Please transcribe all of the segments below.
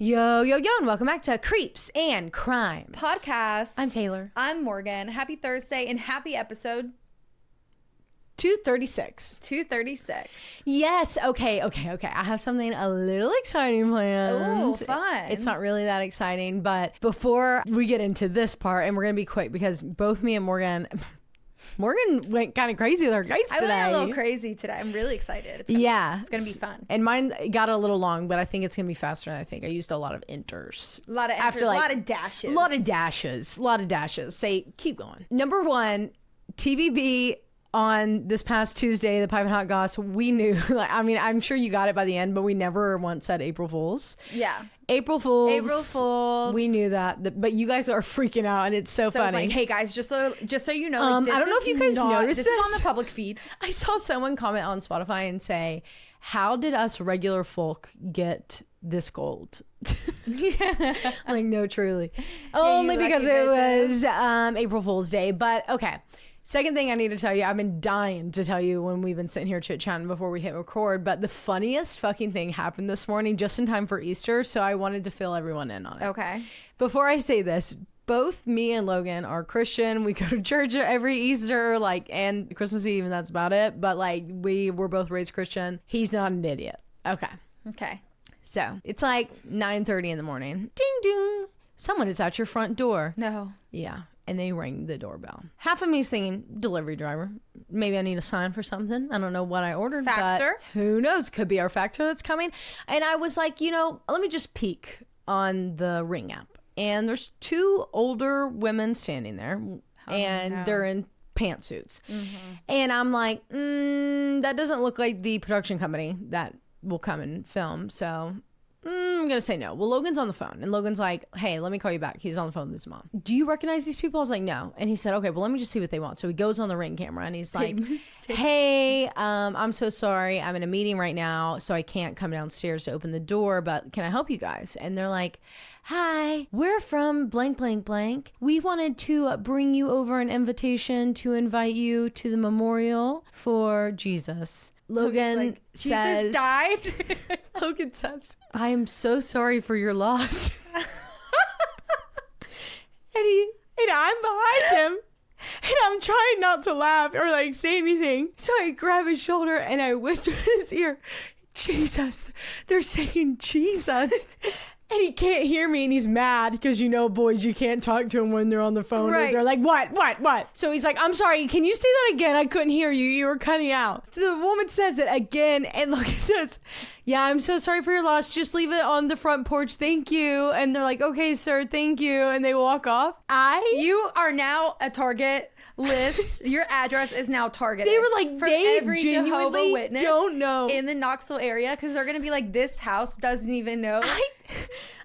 Yo, yo, yo, and welcome back to Creeps and Crimes Podcast. I'm Taylar. I'm Morgan. Happy Thursday and happy episode 236. 236. Yes, okay. I have something a little exciting planned. Ooh, fun. It's not really that exciting, but before we get into this part, and we're going to be quick because both me and Morgan went kind of crazy with our guys today. I went a little crazy today. I'm really excited. It's gonna be fun. And mine got a little long, but I think it's gonna be faster than I think. I used a lot of enters. A lot of enters, a lot of dashes. A lot of dashes. Say, keep going. Number one, TVB on this past Tuesday, the Piping Hot Goss, we knew, I'm sure you got it by the end, but we never once said April Fools. Yeah. April Fools. We knew that, but you guys are freaking out, and it's so funny. Hey guys, just so you know, like, I don't know if you guys noticed this is on the public feed. I saw someone comment on Spotify and say, "How did us regular folk get this gold?" Like, no, truly, only because it was April Fool's Day. But okay. Second thing I need to tell you, I've been dying to tell you when we've been sitting here chit-chatting before we hit record, but the funniest fucking thing happened this morning just in time for Easter, so I wanted to fill everyone in on it. Okay. Before I say this, both me and Logan are Christian. We go to church every Easter, and Christmas Eve, and that's about it. But we were both raised Christian. He's not an idiot. Okay. So it's like 9:30 in the morning. Ding dong. Someone is at your front door. No. Yeah. And they rang the doorbell. Half of me thinking, delivery driver. Maybe I need a sign for something. I don't know what I ordered. Factor. But who knows? Could be our factor that's coming. And I was like, let me just peek on the Ring app. And there's two older women standing there. They're in pantsuits. Mm-hmm. And I'm like, that doesn't look like the production company that will come and film. So I'm going to say no. Well, Logan's on the phone, and Logan's like, hey, let me call you back. He's on the phone with his mom. Do you recognize these people? I was like, no. And he said, okay, well, let me just see what they want. So he goes on the Ring camera, and he's like, hey, I'm so sorry. I'm in a meeting right now, so I can't come downstairs to open the door, but can I help you guys? And they're like, hi, we're from blank, blank, blank. We wanted to bring you over an invitation to invite you to the memorial for Jesus. Logan says, Jesus died. Logan says, I am so sorry for your loss. and I'm behind him, and I'm trying not to laugh or say anything. So I grab his shoulder and I whisper in his ear, Jesus. They're saying Jesus. And he can't hear me, and he's mad because, boys, you can't talk to him when they're on the phone. Right. They're like, what? So he's like, I'm sorry, can you say that again? I couldn't hear you. You were cutting out. So the woman says it again, and look at this. Yeah, I'm so sorry for your loss. Just leave it on the front porch. Thank you. And they're like, okay, sir, thank you. And they walk off. You are now a target list. Your address is now targeted. They were like, for they every Jehovah Witness don't know in the Knoxville area, because they're gonna be like, this house doesn't even know.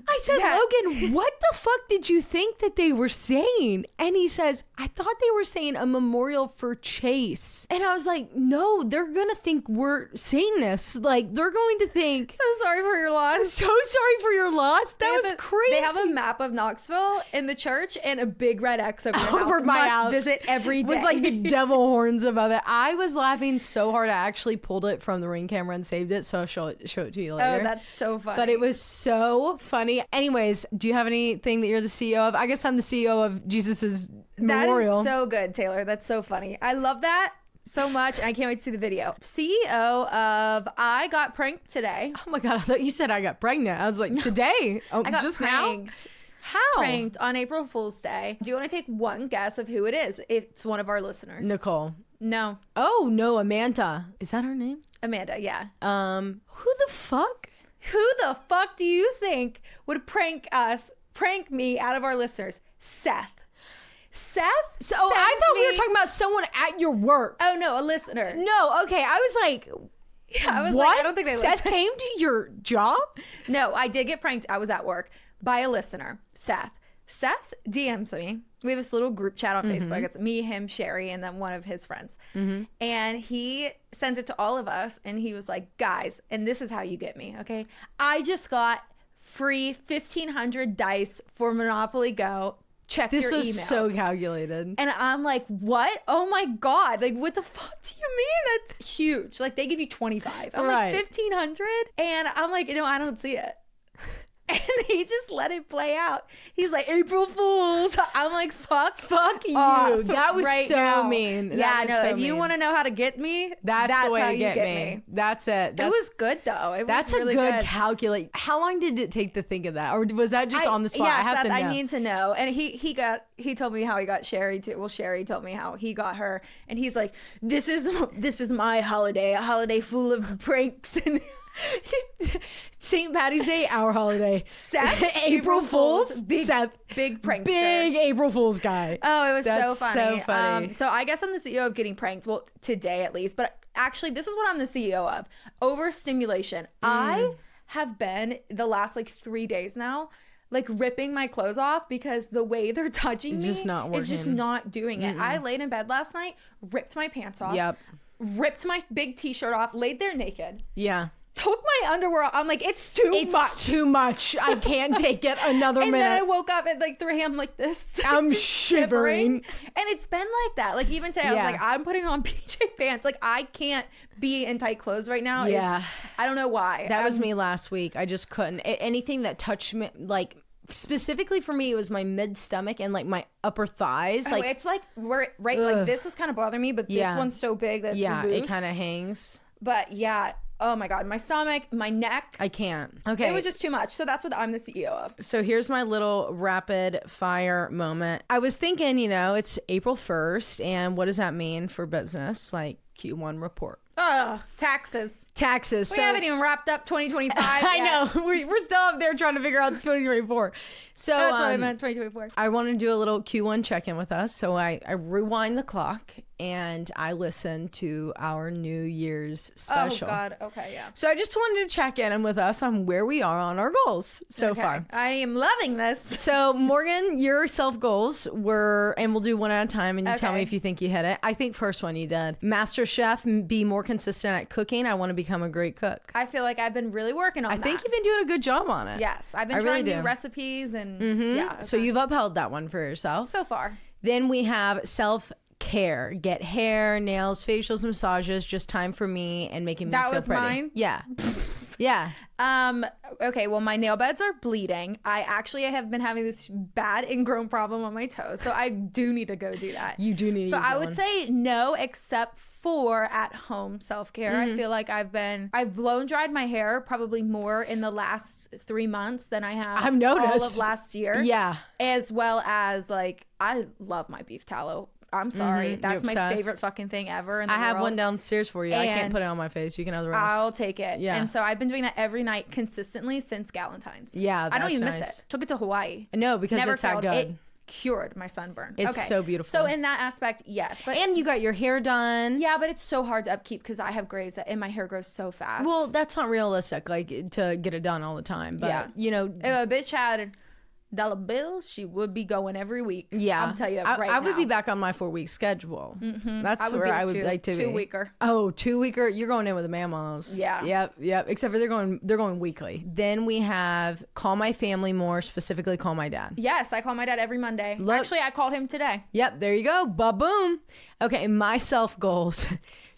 I said, Logan, what the fuck did you think that they were saying? And he says, I thought they were saying a memorial for Chase. And I was like, no, they're gonna think we're Satanists. They're going to think, so sorry for your loss. So sorry for your loss. That was crazy. They have a map of Knoxville in the church and a big red X over your house. My house. Visit every day. With the devil horns above it. I was laughing so hard, I actually pulled it from the Ring camera and saved it, so I'll show it to you later. Oh, that's so funny. But it was so funny. Anyways, do you have anything that you're the CEO of? I guess I'm the CEO of Jesus's memorial. That is so good, Taylar. That's so funny. I love that so much. I can't wait to see the video. CEO of I Got Pranked Today. Oh my God, I thought you said I got pregnant. I was like, today? Oh, I got just pranked. Now? How? Pranked on April Fool's Day. Do you want to take one guess of who it is? It's one of our listeners. Nicole. No. Oh, no, Amanda. Is that her name? Amanda, yeah. Who the fuck? Who the fuck do you think would prank me out of our listeners? Seth. So I thought we were talking about someone at your work. Oh no, a listener. No, okay. I was like, yeah, I was what? like, I don't think they Seth listen. came to your job? No, I did get pranked. I was at work by a listener, Seth. Seth DMs me. We have this little group chat on Facebook. It's me, him, Sherry, and then one of his friends. And he sends it to all of us. And he was like, guys, and this is how you get me, okay? I just got free 1,500 dice for Monopoly Go. Check your emails. This was so calculated. And I'm like, what? Oh my God. Like, what the fuck do you mean? That's huge. Like, they give you 25. I'm like, 1,500? And I'm like, no, I don't see it. And he just let it play out. He's like, April Fools. I'm like, fuck you. off That was right so now. mean. Yeah, no, so if you mean. want to know how to get me, that's the way how to you get me. That's it. It was good though. That's was really a good good. calculate. How long did it take to think of that? Or was that just on the spot? Yes, I have to know. I need to know. And he told me how he got Sherry too. Well, Sherry told me how he got her. And he's like, this is my holiday, a holiday full of pranks. And St. Patty's Day, our holiday. Seth, April Fools, Seth, big prankster. big April Fool's guy. Oh, it was That's so funny. so funny. So I guess I'm the CEO of getting pranked. Well, today at least. But actually, this is what I'm the CEO of. Overstimulation. I have been the last like 3 days now, like ripping my clothes off because the way they're touching me just not is just working. not doing it. I laid in bed last night, ripped my pants off. Yep. Ripped my big t-shirt off, laid there naked. Yeah. Took my underwear off. I'm like, it's too much. It's too much. I can't take it another And minute. then I woke up at like 3 a.m. like this. I'm just shivering. And it's been like that. Like even today, I was Yeah. like, I'm putting on PJ pants. Like I can't be in tight clothes right now. Yeah. I don't know why. That was me last week. I just couldn't. Anything that touched me, like specifically for me, it was my mid stomach and like my upper thighs. Like it's like we're right. Like this is kind of bothering me, but this Yeah. one's so big that it's yeah, loose. it kind of hangs. But yeah. Oh my God, my stomach, my neck. I can't. Okay. It was just too much. So that's what I'm the CEO of. So here's my little rapid fire moment. I was thinking, it's April 1st, and what does that mean for business? Like Q1 report. Ugh, taxes. Taxes. We haven't even wrapped up 2025 I yet. know. We're still up there trying to figure out 2024. So That's what I meant, 2024. I want to do a little Q1 check-in with us. So I rewind the clock and I listen to our New Year's special. Oh God. Okay. Yeah. So I just wanted to check in with us on where we are on our goals so far. I am loving this. So Morgan, your self goals were, and we'll do one at a time, and you tell me Okay. if you think you hit it. I think first one you did. Master Chef, be more consistent at cooking. I want to become a great cook. I feel like I've been really working on that. I think you've been doing a good job on it. Yes, I've been I trying really new do. recipes and yeah. So you've upheld that one for yourself. so far. Then we have self-care. Get hair, nails, facials, massages. Just time for me and making me That feel was pretty. mine? Yeah. Yeah. Okay, well my nail beds are bleeding. I have been having this bad ingrown problem on my toes, so I do need to go do that. You do need to So get I would one. say no, except for at home self-care. Mm-hmm. I feel like I've blown dried my hair probably more in the last 3 months than I have I've noticed. all of last year. Yeah. As well as like I love my beef tallow. I'm sorry. That's my obsessed. favorite fucking thing ever in the I have world. one downstairs for you. I can't And put it on my face. You can have the rest. I'll take it. Yeah. And so I've been doing that every night consistently since Galentine's. Yeah, I don't that's even nice. miss it. Took it to Hawaii. No, because Never it's that failed. good. It cured my sunburn. It's Okay. so beautiful. So in that aspect, yes. But And you got your hair done. yeah, but it's so hard to upkeep because I have grays and my hair grows so fast. Well, that's not realistic, like to get it done all the time. But Yeah. If a bitch had dollar bills, she would be going every week. yeah, I'm telling you I right would now. be back on my 4-week schedule. That's I would where be I would two- like to be. 2-weeker. Oh, 2-weeker. You're going in with the mamos. Yeah. Yep. Except for they're going weekly. Then we have call my family more, specifically call my dad. Yes, I call my dad every Monday. Look- Actually, I called him today. Yep, there you go. Ba-boom. Okay, my self goals.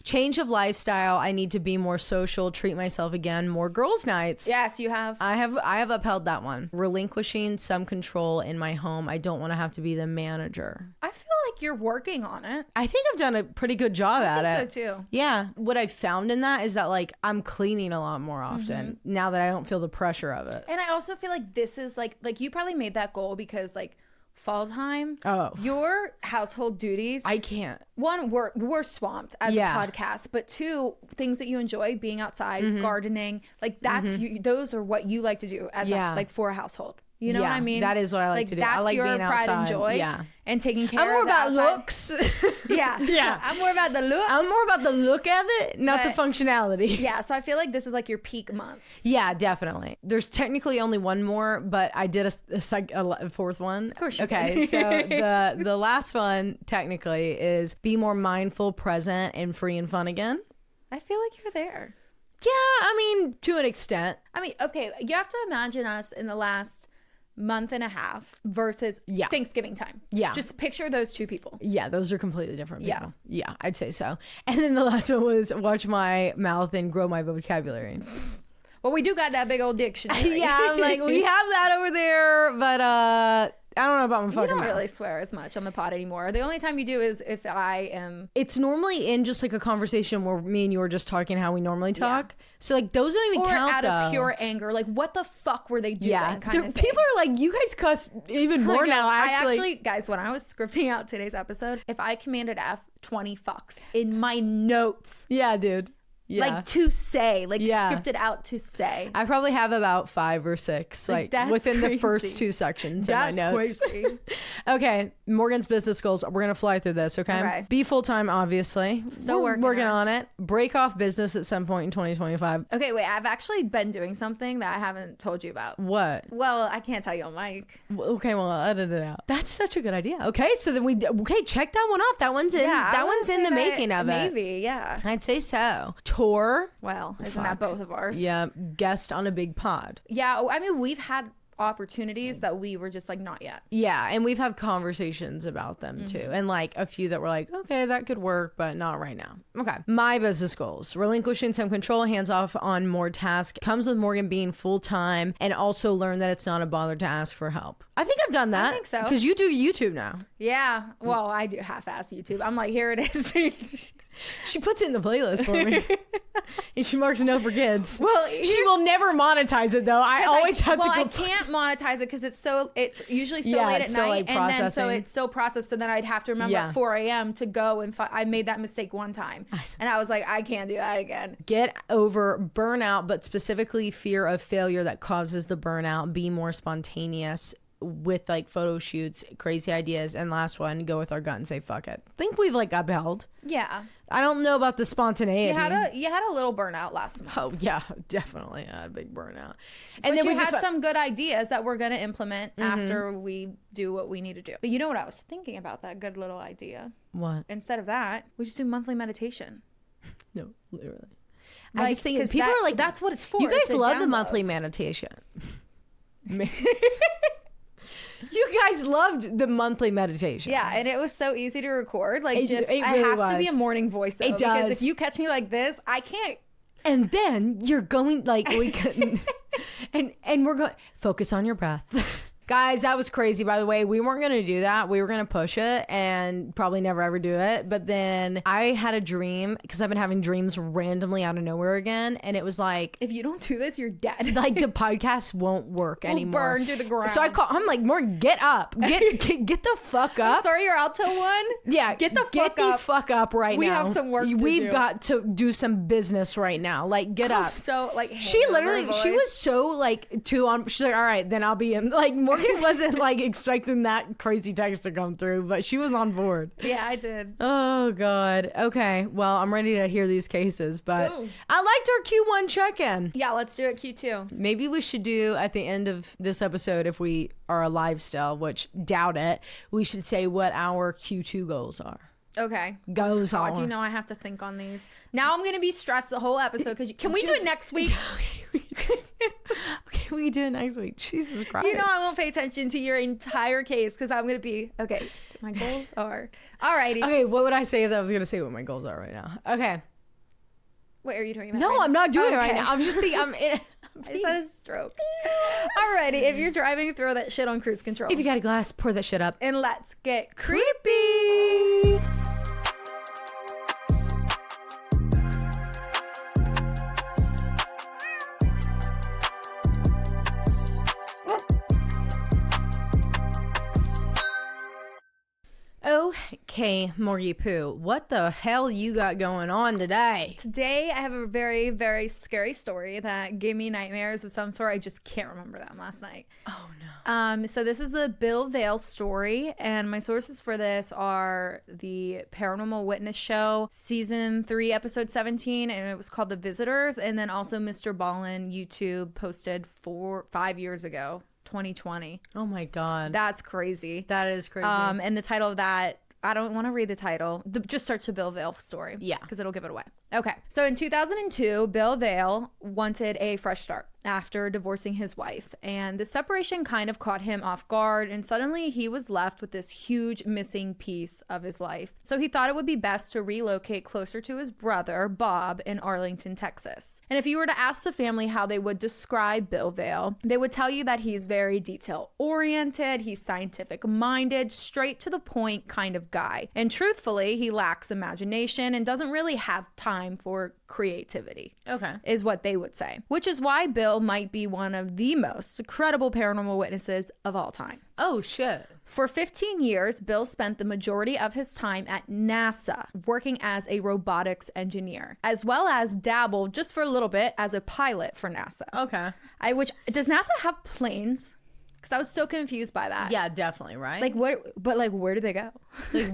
Change of lifestyle. I need to be more social, treat myself again, more girls' nights. Yes, you have. I have upheld that one. Relinquishing some control in my home. I don't want to have to be the manager. I feel like you're working on it. I think I've done a pretty good job at I it. think so too. Yeah. What I've found in that is that like I'm cleaning a lot more often now that I don't feel the pressure of it. And I also feel like this is like you probably made that goal because like fall time. Oh. Your household duties. I can't. One, we're swamped as Yeah. a podcast, but two, things that you enjoy, being outside, gardening, like that's those are what you like to do as Yeah. for a household. You know what Yeah, I mean? that is what I like to do. I That's like your being pride and outside. joy. Yeah. And taking care I'm more of the about outside. looks. Yeah. Yeah. I'm more about the look. I'm more about the look of it, not the But- functionality. Yeah. So I feel like this is like your peak months. Yeah, definitely. There's technically only one more, but I did a fourth one. Of course you Okay, did. so the last one technically is be more mindful, present, and free and fun again. I feel like you're there. Yeah, I mean, to an extent. I mean, okay, you have to imagine us in the last month and a half versus Yeah. Thanksgiving time. Yeah. Just picture those two people. Yeah, those are completely different Yeah. people. Yeah, I'd say so. And then the last one was watch my mouth and grow my vocabulary. Well, we do got that big old dictionary. Yeah, I'm like, we have that over there. but I don't know about my fucking You don't mouth. really swear as much on the pod anymore. The only time you do is if I am. It's normally in just like a conversation where me and you were just talking how we normally talk. So like those don't even Or count out though. of pure anger. Like, what the fuck were they doing? Yeah. Kind of People are like, you guys cuss even more now. I actually, guys, when I was scripting out today's episode, if I commanded F 20 fucks in my notes. Yeah, dude. Yeah. Like to say, scripted out to say. I probably have about 5 or 6, like that's within crazy. the first 2 sections That's in my notes. crazy. Okay, Morgan's business goals. We're gonna fly through this. Okay. Be full time, obviously. So we're working on it. Break off business at some point in 2025. Okay, wait. I've actually been doing something that I haven't told you about. What? Well, I can't tell you on mic. Okay, well, I'll edit it out. That's such a good idea. Okay, so then check that one off. That one's in. Yeah, that one's in the making of it. Maybe, yeah. I'd say so. Tour. Well, isn't that both of ours? Yeah, guest on a big pod. Yeah, I mean, we've had opportunities that we were just like, not yet. Yeah, and we've had conversations about them too. And like a few that were like, okay, that could work, but not right now. Okay. My business goals. Relinquishing some control, hands off on more tasks. Comes with Morgan being full time, and also learn that it's not a bother to ask for help. I think I've done that. I think so. Because you do YouTube now. Yeah. Well, I do half-ass YouTube. I'm like, here it is. She puts it in the playlist for me. And she marks no for kids. Well, she will never monetize it though. I always have to go. I can't monetize it because it's usually so late at so, night, like, and then so processing. it's so processed. So then I'd have to remember at 4 a.m. to go and I made that mistake one time, and I was like, I can't do that again. Get over burnout, but specifically fear of failure that causes the burnout. Be more spontaneous with like photo shoots, crazy ideas, and last one, go with our gut and say fuck it. Think we've like upheld. Yeah. I don't know about the spontaneity. You had a little burnout last month. Oh yeah, definitely I had a big burnout. And then we had some good ideas that we're gonna implement after we do what we need to do. But you know what I was thinking about that good little idea? What? Instead of that, we just do monthly meditation. No, literally. Like, I just think people are like, that's what it's for. You guys love the downloads. monthly meditation. You guys loved the monthly meditation. Yeah, and it was so easy to record. Like, It it really has to be a was. morning voice. Though, It does. Because if you catch me like this, I can't. And then you're going like we couldn't, and we're going focus on your breath. Guys, that was crazy, by the way. We weren't going to do that. We were going to push it and probably never ever do it. But then I had a dream, because I've been having dreams randomly out of nowhere again. And it was like, If you don't do this, you're dead. like the podcast won't work anymore. Burn to the ground. So I'm like, Morgan, get up. Get the fuck up. Sorry, your alto one? Yeah, Get the fuck up. right We now. have some work to We've do. got to do some business right now. Like, get up. So, like, She literally, she was so like too on. She's like, all right, then I'll be in. Like, Morgan wasn't like expecting that crazy text to come through, but she was on board. Yeah, I did. Oh God. Okay. Well, I'm ready to hear these cases, but Ooh. I liked our Q1 check-in. Yeah, let's do it Q2. Maybe we should do at the end of this episode, if we are alive still, which doubt it, we should say what our Q2 goals are. Okay. Goes on. God, you know I have to think on these. Now I'm gonna be stressed the whole episode because can we do it next week? Okay, we can do it next week. Jesus Christ. You know I won't pay attention to your entire case because I'm gonna be okay. My goals are alrighty. Okay, what would I say if I was gonna say what my goals are right now? Okay. Wait, are you doing that? No, right I'm now? not doing it right Okay. now. I'm just thinking. I just had a stroke. Alrighty, if you're driving, throw that shit on cruise control. If you got a glass, pour that shit up. And let's get creepy. Okay, Morgie Poo, what the hell you got going on today? Today, I have a very, very scary story that gave me nightmares of some sort. I just can't remember them last night. Oh no. So this is the Bill Vale story, and my sources for this are the Paranormal Witness Show, season 3, episode 17, and it was called The Visitors, and then also Mr. Ballin YouTube posted 5 years ago. 2020. Oh my God. That's crazy. That is crazy. And the title of that, I don't want to read the title. Just search the Bill Vale story. Yeah. Because it'll give it away. Okay. So in 2002, Bill Vale wanted a fresh start. after divorcing his wife, and the separation kind of caught him off guard, and suddenly he was left with this huge missing piece of his life. So he thought it would be best to relocate closer to his brother, Bob, in Arlington, Texas. And if you were to ask the family how they would describe Bill Vale, they would tell you that he's very detail-oriented, he's scientific-minded, straight to the point kind of guy. And truthfully, he lacks imagination and doesn't really have time for creativity. Okay. Is what they would say. Which is why Bill might be one of the most credible paranormal witnesses of all time. Oh, shit. For 15 years, Bill spent the majority of his time at NASA working as a robotics engineer, as well as dabbled just for a little bit as a pilot for NASA. Okay. Which does NASA have planes? Because I was so confused by that. Yeah, definitely, right? Like what? But like, where do they go? Like,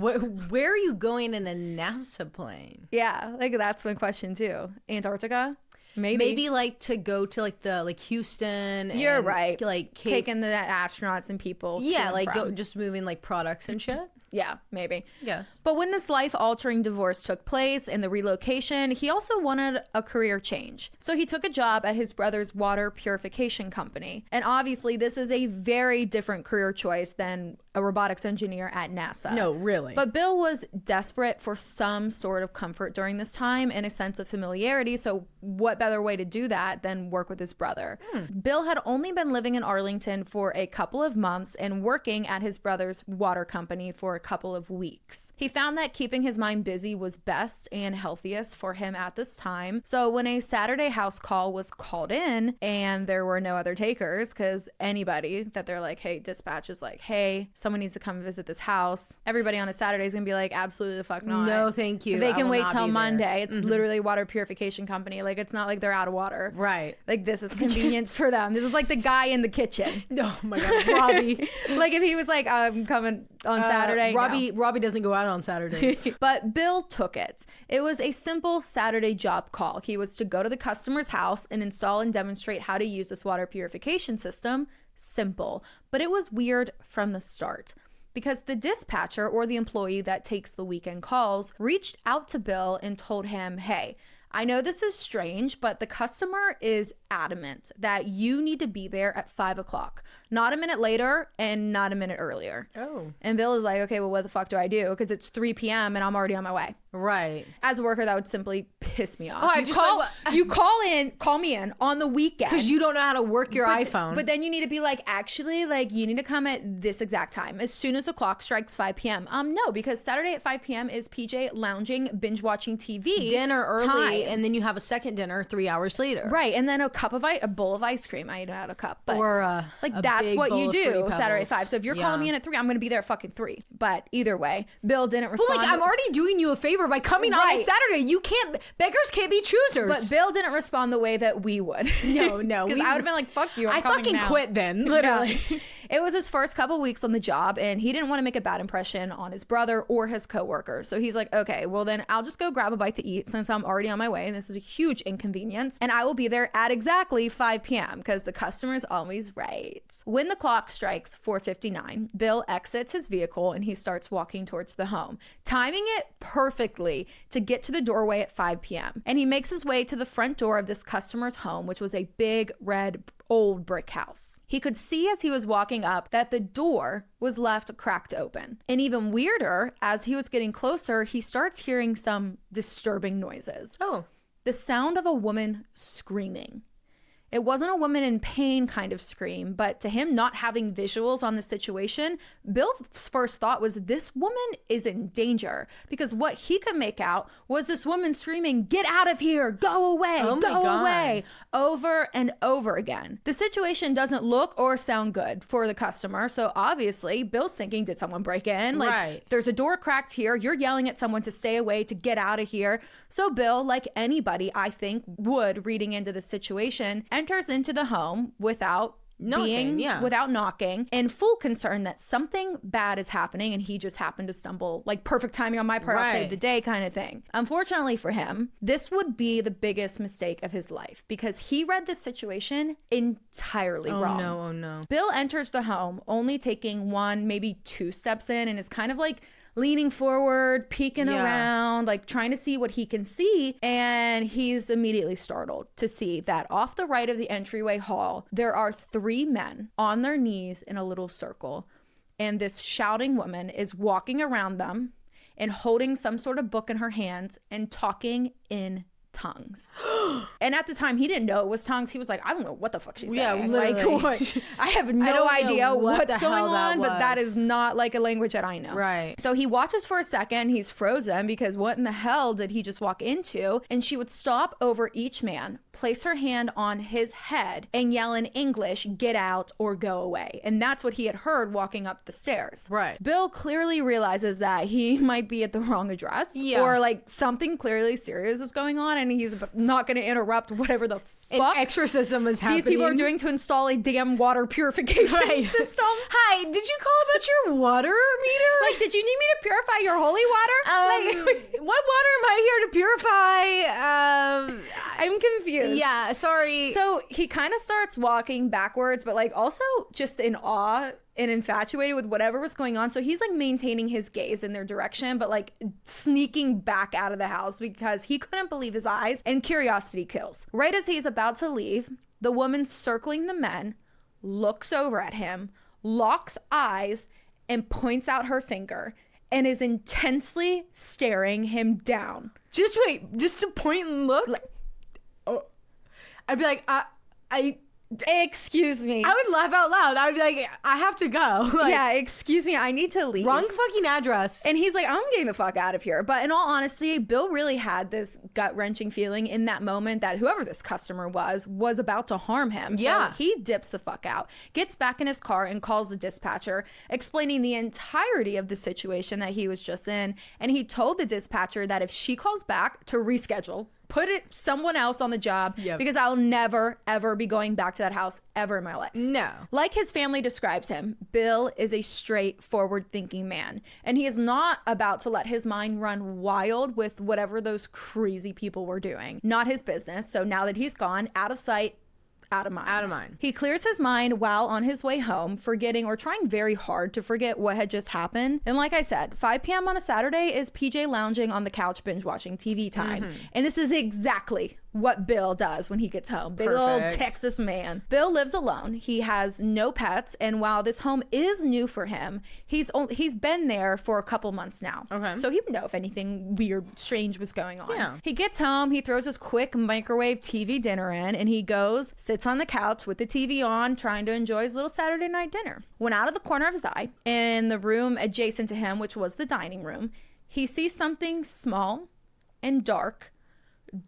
where are you going in a NASA plane? Yeah, like that's my question too. Antarctica? Maybe like to go to like Houston. You're and, right. Like taking the astronauts and people. Yeah, like just moving like products and shit. Yeah, maybe. Yes. But when this life-altering divorce took place and the relocation, he also wanted a career change. So he took a job at his brother's water purification company. And obviously, this is a very different career choice than a robotics engineer at NASA. No, really. But Bill was desperate for some sort of comfort during this time and a sense of familiarity. So what better way to do that than work with his brother? Bill had only been living in Arlington for a couple of months and working at his brother's water company for a couple of weeks. He found that keeping his mind busy was best and healthiest for him at this time. So when a Saturday house call was called in and there were no other takers, because anybody that they're like, hey, dispatch is like, hey, someone needs to come visit this house. Everybody on a Saturday is gonna be like, absolutely the fuck not. No, thank you. They can wait till Monday. It's literally a water purification company. Like, it's not like they're out of water. Right. Like, this is convenience for them. This is like the guy in the kitchen. Oh my God, Robbie. Like, if he was like, I'm coming on Saturday. Robbie doesn't go out on Saturdays. But Bill took it. It was a simple Saturday job call. He was to go to the customer's house and install and demonstrate how to use this water purification system. Simple. But it was weird from the start, because the dispatcher, or the employee that takes the weekend calls, reached out to Bill and told him, hey, I know this is strange, but the customer is adamant that you need to be there at 5 o'clock, not a minute later and not a minute earlier. Oh. And Bill is like, okay, well, what the fuck do I do? Because it's 3 p.m. and I'm already on my way. Right. As a worker, that would simply piss me off. Oh, you call me in on the weekend. Because you don't know how to work your iPhone. But then you need to be like, actually, like, you need to come at this exact time, as soon as the clock strikes 5 p.m. No, because Saturday at 5 p.m. is PJ lounging, binge watching TV. Dinner early, time. and then you have a second dinner 3 hours later. Right, and then a bowl of ice cream. I know how to cup. But or that's what you do Saturday at 5. So if you're calling me in in at 3, I'm going to be there at fucking 3. But either way, Bill didn't respond. But like, I'm already doing you a favor by coming on a Saturday. You can't, beggars can't be choosers. But Bill didn't respond the way that we would. No. Because I would have been like, fuck you, I fucking quit then, literally. Yeah. It was his first couple weeks on the job, and he didn't want to make a bad impression on his brother or his coworkers. So he's like, okay, well then I'll just go grab a bite to eat since I'm already on my way, and this is a huge inconvenience, and I will be there at exactly 5 p.m. because the customer is always right. When the clock strikes 4:59, Bill exits his vehicle and he starts walking towards the home, timing it perfectly to get to the doorway at 5 p.m. And he makes his way to the front door of this customer's home, which was a big red old brick house. He could see as he was walking up that the door was left cracked open. And even weirder, as he was getting closer, he starts hearing some disturbing noises. Oh. The sound of a woman screaming. It wasn't a woman in pain kind of scream, but to him, not having visuals on the situation, Bill's first thought was, this woman is in danger, because what he could make out was this woman screaming, get out of here, go away, go away, over and over again. The situation doesn't look or sound good for the customer, so obviously Bill's thinking, did someone break in? Like, there's a door cracked here, you're yelling at someone to stay away, to get out of here. So Bill, like anybody I think would reading into the situation, enters into the home without knocking, in full concern that something bad is happening, and he just happened to stumble, like perfect timing on my part, I'll save the day kind of thing. Unfortunately for him, this would be the biggest mistake of his life, because he read the situation entirely wrong. Oh no. Bill enters the home only taking 1, maybe 2 steps in, and is kind of like leaning forward, peeking around, like trying to see what he can see. And he's immediately startled to see that off the right of the entryway hall, there are 3 men on their knees in a little circle. And this shouting woman is walking around them and holding some sort of book in her hands and talking in tongues. And at the time, he didn't know it was tongues. He was like, I don't know what the fuck she's saying. Literally. Like, what? I have no idea what's going on, but that is not like a language that I know. Right. So he watches for a second. He's frozen because what in the hell did he just walk into? And she would stop over each man, place her hand on his head, and yell in English, get out or go away. And that's what he had heard walking up the stairs. Right. Bill clearly realizes that he might be at the wrong address, or like something clearly serious is going on, and he's not going to interrupt whatever the fuck an exorcism is happening. These people are doing to install a damn water purification system. Hi, did you call about your water meter? Like, did you need me to purify your holy water? What water am I here to purify? I'm confused. Yeah, sorry. So he kind of starts walking backwards, but like also just in awe and infatuated with whatever was going on. So he's like maintaining his gaze in their direction, but like sneaking back out of the house because he couldn't believe his eyes, and curiosity kills. Right as he's about to leave, the woman circling the men looks over at him, locks eyes, and points out her finger and is intensely staring him down. Just wait, just to point and look. I'd be like, excuse me. I would laugh out loud. I would be like, I have to go. Like, yeah, excuse me, I need to leave. Wrong fucking address. And he's like, I'm getting the fuck out of here. But in all honesty, Bill really had this gut-wrenching feeling in that moment that whoever this customer was about to harm him. Yeah. So he dips the fuck out, gets back in his car and calls the dispatcher, explaining the entirety of the situation that he was just in. And he told the dispatcher that if she calls back, to reschedule. Put someone else on the job, because I'll never, ever be going back to that house ever in my life. No. Like his family describes him, Bill is a straightforward thinking man, and he is not about to let his mind run wild with whatever those crazy people were doing. Not his business. So now that he's gone, out of sight, out of mind. Out of mind. He clears his mind while on his way home, forgetting or trying very hard to forget what had just happened. And like I said, 5 p.m. on a Saturday is PJ lounging on the couch binge watching TV time. And this is exactly what Bill does when he gets home. Big old Texas man. Bill lives alone. He has no pets, and while this home is new for him, he's been there for a couple months now. Okay. So he would know if anything weird, strange was going on. Yeah. He gets home, he throws his quick microwave TV dinner in, and he goes, sits on the couch with the TV on, trying to enjoy his little Saturday night dinner. When out of the corner of his eye, in the room adjacent to him, which was the dining room, he sees something small and dark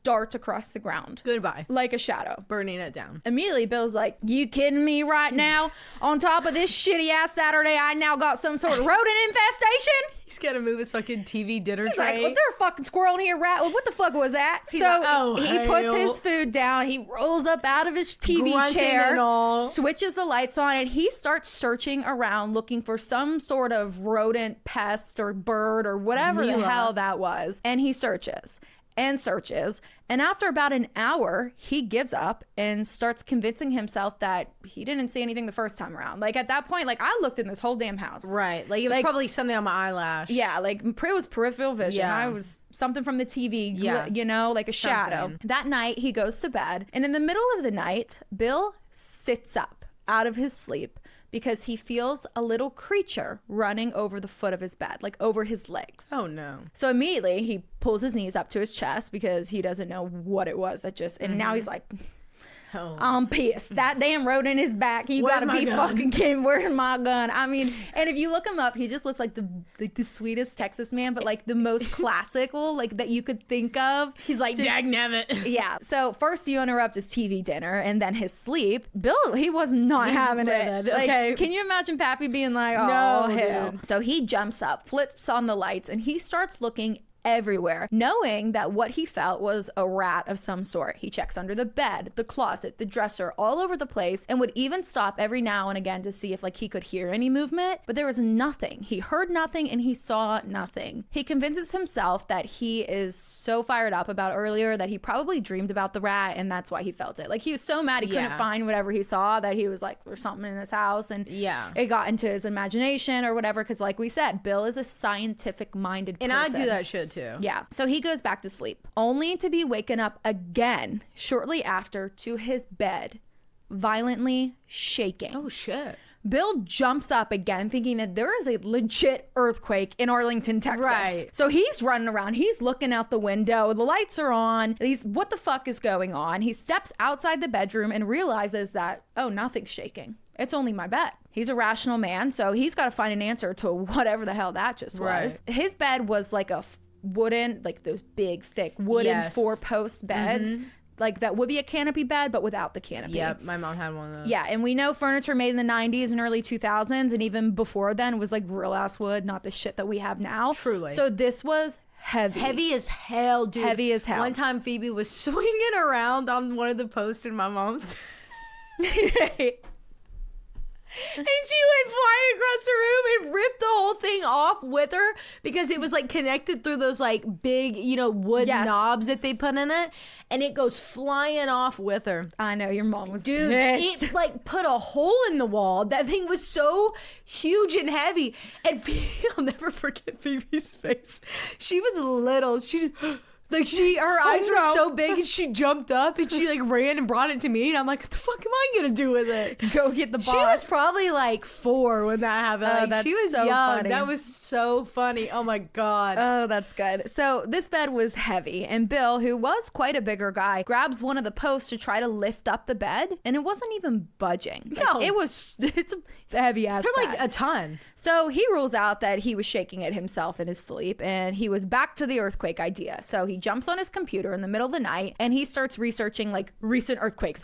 dart across the ground. Goodbye. Like a shadow. Burning it down. Immediately, Bill's like, you kidding me right now? On top of this shitty ass Saturday, I now got some sort of rodent infestation? He's got to move his fucking TV dinner He's tray. like, well, there's a fucking squirrel in here, rat. What the fuck was that? He's so like, oh, he hell. puts his food down. He rolls up out of his TV Grunting chair, and all. switches the lights on, and he starts searching around looking for some sort of rodent, pest, or bird, or whatever the hell that was. And he searches and searches. And after about an hour, he gives up and starts convincing himself that he didn't see anything the first time around. Like at that point, like I looked in this whole damn house. Right. Like it was probably something on my eyelash. Yeah. Like it was peripheral vision. Yeah. I was something from the TV, Yeah. you know, like a shadow. Something. That night he goes to bed, and in the middle of the night, Bill sits up out of his sleep because he feels a little creature running over the foot of his bed, like over his legs. Oh no. So immediately he pulls his knees up to his chest because he doesn't know what it was that just, and now he's like, I'm pissed. That damn rodent in his back. You Where's gotta my be gun? fucking kidding. Where's my gun? I mean, and if you look him up, he just looks like the sweetest Texas man, but like the most classical, like that you could think of. He's like, dagnabbit. Yeah. So first you interrupt his TV dinner and then his sleep. Bill, he was not having it. Like, okay. Can you imagine Pappy being like, oh, No, hell. dude. So he jumps up, flips on the lights, and he starts looking everywhere, knowing that what he felt was a rat of some sort. He checks under the bed, the closet, the dresser, all over the place, and would even stop every now and again to see if like he could hear any movement, but there was nothing. He heard nothing and he saw nothing. He convinces himself that he is so fired up about earlier that he probably dreamed about the rat and that's why he felt it. Like he was so mad he couldn't find whatever he saw that he was like, there's something in this house, and it got into his imagination or whatever, because like we said, Bill is a scientific minded person. And I do that shit too. Yeah. So he goes back to sleep, only to be waken up again shortly after to his bed, violently shaking. Oh shit. Bill jumps up again thinking that there is a legit earthquake in Arlington, Texas. Right. So he's running around. He's looking out the window. The lights are on. What the fuck is going on? He steps outside the bedroom and realizes that, oh, nothing's shaking. It's only my bed. He's a rational man, so he's got to find an answer to whatever the hell that just was. His bed was like a wooden, like those big, thick wooden 4-post beds. Like that would be a canopy bed, but without the canopy. Yep, my mom had one of those. Yeah, and we know furniture made in the 90s and early 2000s, and even before then was like real ass wood, not the shit that we have now. Truly. So this was heavy. Heavy as hell, dude. Heavy as hell. One time Phoebe was swinging around on one of the posts in my mom's. And she went flying across the room and ripped the whole thing off with her because it was like connected through those like big, you know, wood knobs that they put in it. And it goes flying off with her. I know, your mom was Dude, pissed. it like put a hole in the wall. That thing was so huge and heavy. And Phoebe, I'll never forget Phoebe's face. She was little. She like her eyes were so big and she jumped up and she like ran and brought it to me and I'm like, what the fuck am I gonna do with it? Go get the boss. She was probably like 4 when that happened. Like, that's she was so young. funny. That was so funny. Oh my God. Oh, that's good. So this bed was heavy and Bill, who was quite a bigger guy, grabs one of the posts to try to lift up the bed and it wasn't even budging. No. Like, it's a heavy ass They're bed. like a ton. So he rules out that he was shaking it himself in his sleep and he was back to the earthquake idea. So he jumps on his computer in the middle of the night and he starts researching like recent earthquakes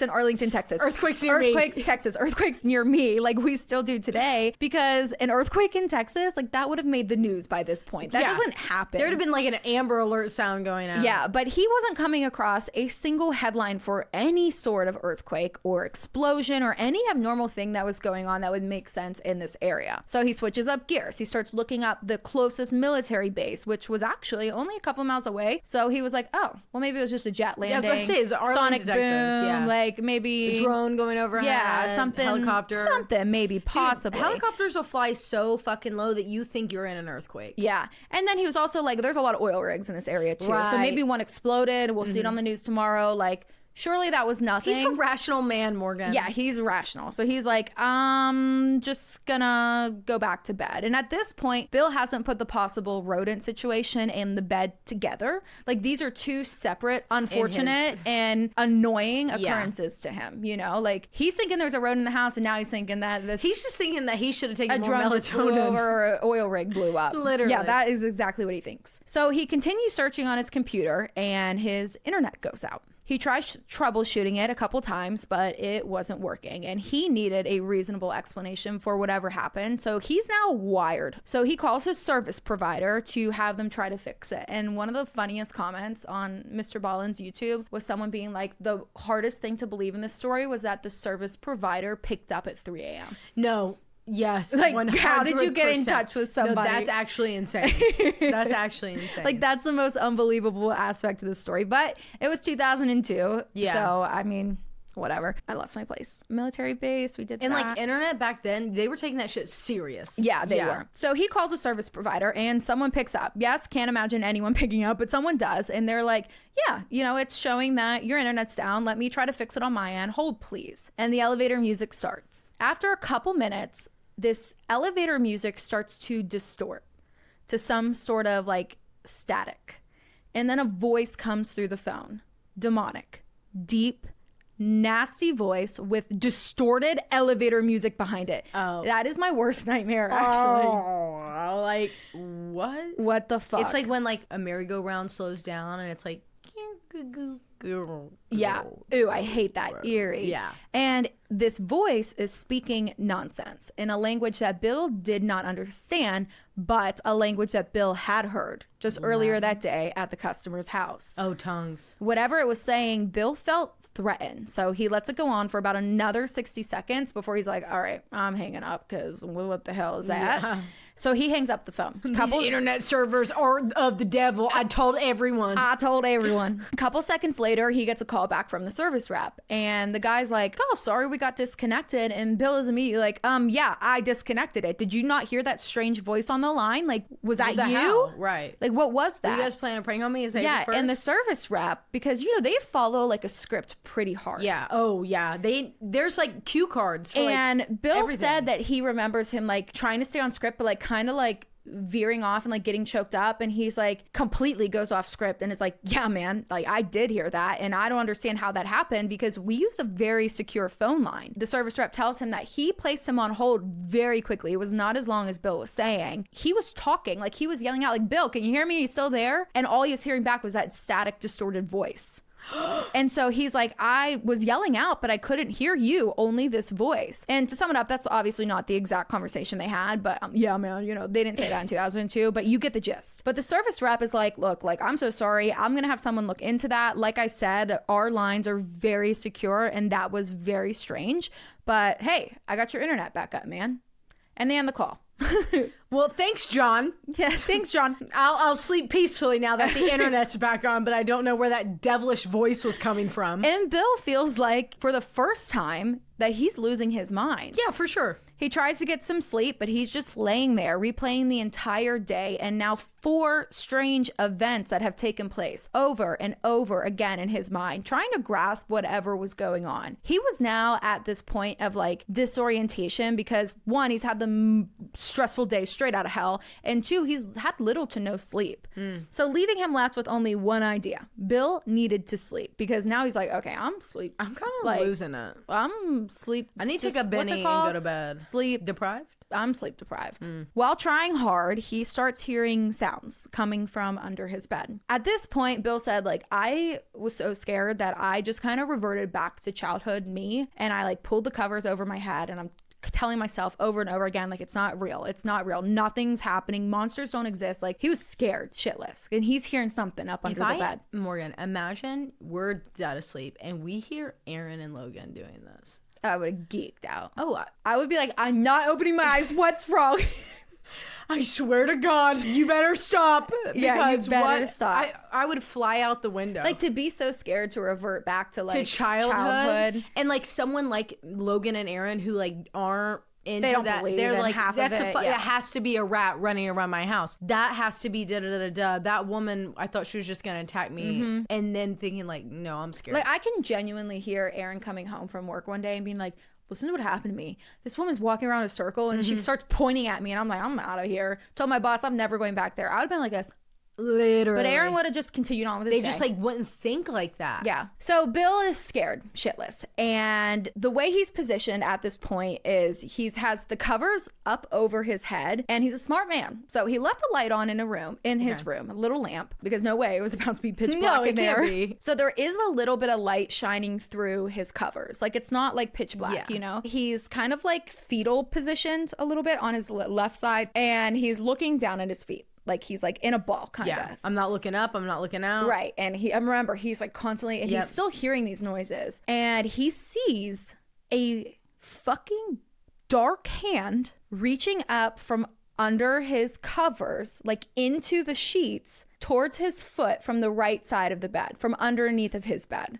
in Arlington, Texas, earthquakes near me, Texas, earthquakes near me, like we still do today, because an earthquake in Texas, like that would have made the news by this point. That doesn't happen. There would have been like an Amber Alert sound going out. Yeah, but he wasn't coming across a single headline for any sort of earthquake or explosion or any abnormal thing that was going on that would make sense in this area. So he switches up gears. He starts looking up the closest military base, which was actually only a couple miles away. So he was like, oh, well, maybe it was just a jet landing. Yeah, that's what I say. Is sonic boom, yeah. like maybe a drone going overhead. Yeah, something. Helicopter. Something, maybe, possibly. Dude, helicopters will fly so fucking low that you think you're in an earthquake. Yeah. And then he was also like, there's a lot of oil rigs in this area too. Right. So maybe one exploded. We'll see it on the news tomorrow. Like, surely that was nothing. He's a rational man, Morgan. Yeah, he's rational. So he's like, I'm just gonna go back to bed. And at this point, Bill hasn't put the possible rodent situation and the bed together. Like, these are two separate, unfortunate and annoying occurrences to him. You know, like he's thinking there's a rodent in the house, and now he's thinking that he's just thinking that he should have taken a more drone just flew melatonin over or an oil rig blew up. Literally. Yeah, that is exactly what he thinks. So he continues searching on his computer, and his internet goes out. He tries troubleshooting it a couple times, but it wasn't working. And he needed a reasonable explanation for whatever happened. So he's now wired. So he calls his service provider to have them try to fix it. And one of the funniest comments on Mr. Ballin's YouTube was someone being like, the hardest thing to believe in this story was that the service provider picked up at 3 a.m. No. Yes. Like, 100%. how did you get in touch with somebody? No, that's actually insane. That's actually insane. Like, that's the most unbelievable aspect of this story. But it was 2002. Yeah. So, I mean, whatever. I lost my place. Military base. We did and that. like internet back then, they were taking that shit serious. Yeah, they were. So he calls a service provider and someone picks up. Yes, can't imagine anyone picking up, but someone does. And they're like, yeah, you know, it's showing that your internet's down. Let me try to fix it on my end. Hold, please. And the elevator music starts. After a couple minutes, this elevator music starts to distort to some sort of like static. And then a voice comes through the phone. Demonic, deep, nasty voice with distorted elevator music behind it. Oh. That is my worst nightmare, actually. Oh, like, what? What the fuck? It's like when like a merry-go-round slows down and it's like, yeah. Ooh, I hate that. Eerie. Yeah. And this voice is speaking nonsense in a language that Bill did not understand, but a language that Bill had heard just earlier that day at the customer's house. Oh, tongues. Whatever it was saying, Bill felt threatened. So he lets it go on for about another 60 seconds before he's like, all right, I'm hanging up because what the hell is that? Yeah. So he hangs up the phone. These internet servers are of the devil. I told everyone. A couple seconds later, he gets a call back from the service rep. And the guy's like, oh, sorry, we got disconnected. And Bill is immediately like, yeah, I disconnected it. Did you not hear that strange voice on the line? Like, was that you? Hell? Right. Like, what was that? Were you guys playing a prank on me? Is that yeah, and the service rep, because, you know, they follow like a script pretty hard. Yeah. Oh, yeah. There's like cue cards. And Bill said that he remembers him like trying to stay on script, but like kind of like veering off and like getting choked up, and he's like completely goes off script and is like, yeah man, like I did hear that and I don't understand how that happened because we use a very secure phone line. The service rep tells him that he placed him on hold very quickly. It was not as long as Bill was saying. He was talking, like he was yelling out like, Bill, can you hear me? Are you still there? And all he was hearing back was that static distorted voice. And so he's like, I was yelling out, but I couldn't hear you, only this voice. And to sum it up, that's obviously not the exact conversation they had, but yeah, man, you know, they didn't say that in 2002, but you get the gist. But the service rep is like, look, like, I'm so sorry. I'm going to have someone look into that. Like I said, our lines are very secure and that was very strange, but hey, I got your internet back up, man. And they end the call. Well, thanks, John. Yeah, thanks, John. I'll sleep peacefully now that the internet's back on, but I don't know where that devilish voice was coming from. And Bill feels like for the first time that he's losing his mind. Yeah, for sure. He tries to get some sleep, but he's just laying there, replaying the entire day and now 4 strange events that have taken place over and over again in his mind, trying to grasp whatever was going on. He was now at this point of like disorientation because 1, he's had the stressful day straight out of hell, and 2, he's had little to no sleep. So leaving him left with only one idea. Bill needed to sleep because now he's like, okay, I'm sleep. I'm kind of like, losing it. I'm sleep. I need to take a Benny and go to bed. Sleep deprived? I'm sleep deprived. While trying hard, he starts hearing sounds coming from under his bed. At this point, Bill said, like, I was so scared that I just kind of reverted back to childhood me, and I like pulled the covers over my head, and I'm telling myself over and over again, like, it's not real. It's not real. Nothing's happening. Monsters don't exist. Like, he was scared shitless, and he's hearing something up under the bed. Morgan, imagine we're dead asleep and we hear Aaron and Logan doing this. I would have geeked out. Oh, I would be like, I'm not opening my eyes. What's wrong? I swear to God, you better stop. Yeah, you better stop. I would fly out the window. Like, to be so scared to revert back to like to childhood. And like someone like Logan and Aaron who like aren't into they don't that. Believe they're in like, half that's of it. that has to be a rat running around my house. That has to be da-da-da-da-da. That woman, I thought she was just gonna attack me, and then thinking like, no, I'm scared. Like, I can genuinely hear Aaron coming home from work one day and being like, listen to what happened to me. This woman's walking around a circle and she starts pointing at me, and I'm like, I'm out of here. Told my boss I'm never going back there. I would have been like this. Literally. But Aaron would have just continued on with his day. They just like wouldn't think like that. Yeah. So Bill is scared shitless, and the way he's positioned at this point is he has the covers up over his head, and he's a smart man. So he left a light on in his room, a little lamp, because no way it was about to be pitch black in there. Can't be. So there is a little bit of light shining through his covers. Like, it's not like pitch black, you know? He's kind of like fetal positioned a little bit on his left side, and he's looking down at his feet. Like, he's like in a ball kind of. Yeah, I'm not looking up, I'm not looking out. Right. And I remember he's like constantly, and he's still hearing these noises, and he sees a fucking dark hand reaching up from under his covers, like into the sheets, towards his foot from the right side of the bed, from underneath of his bed.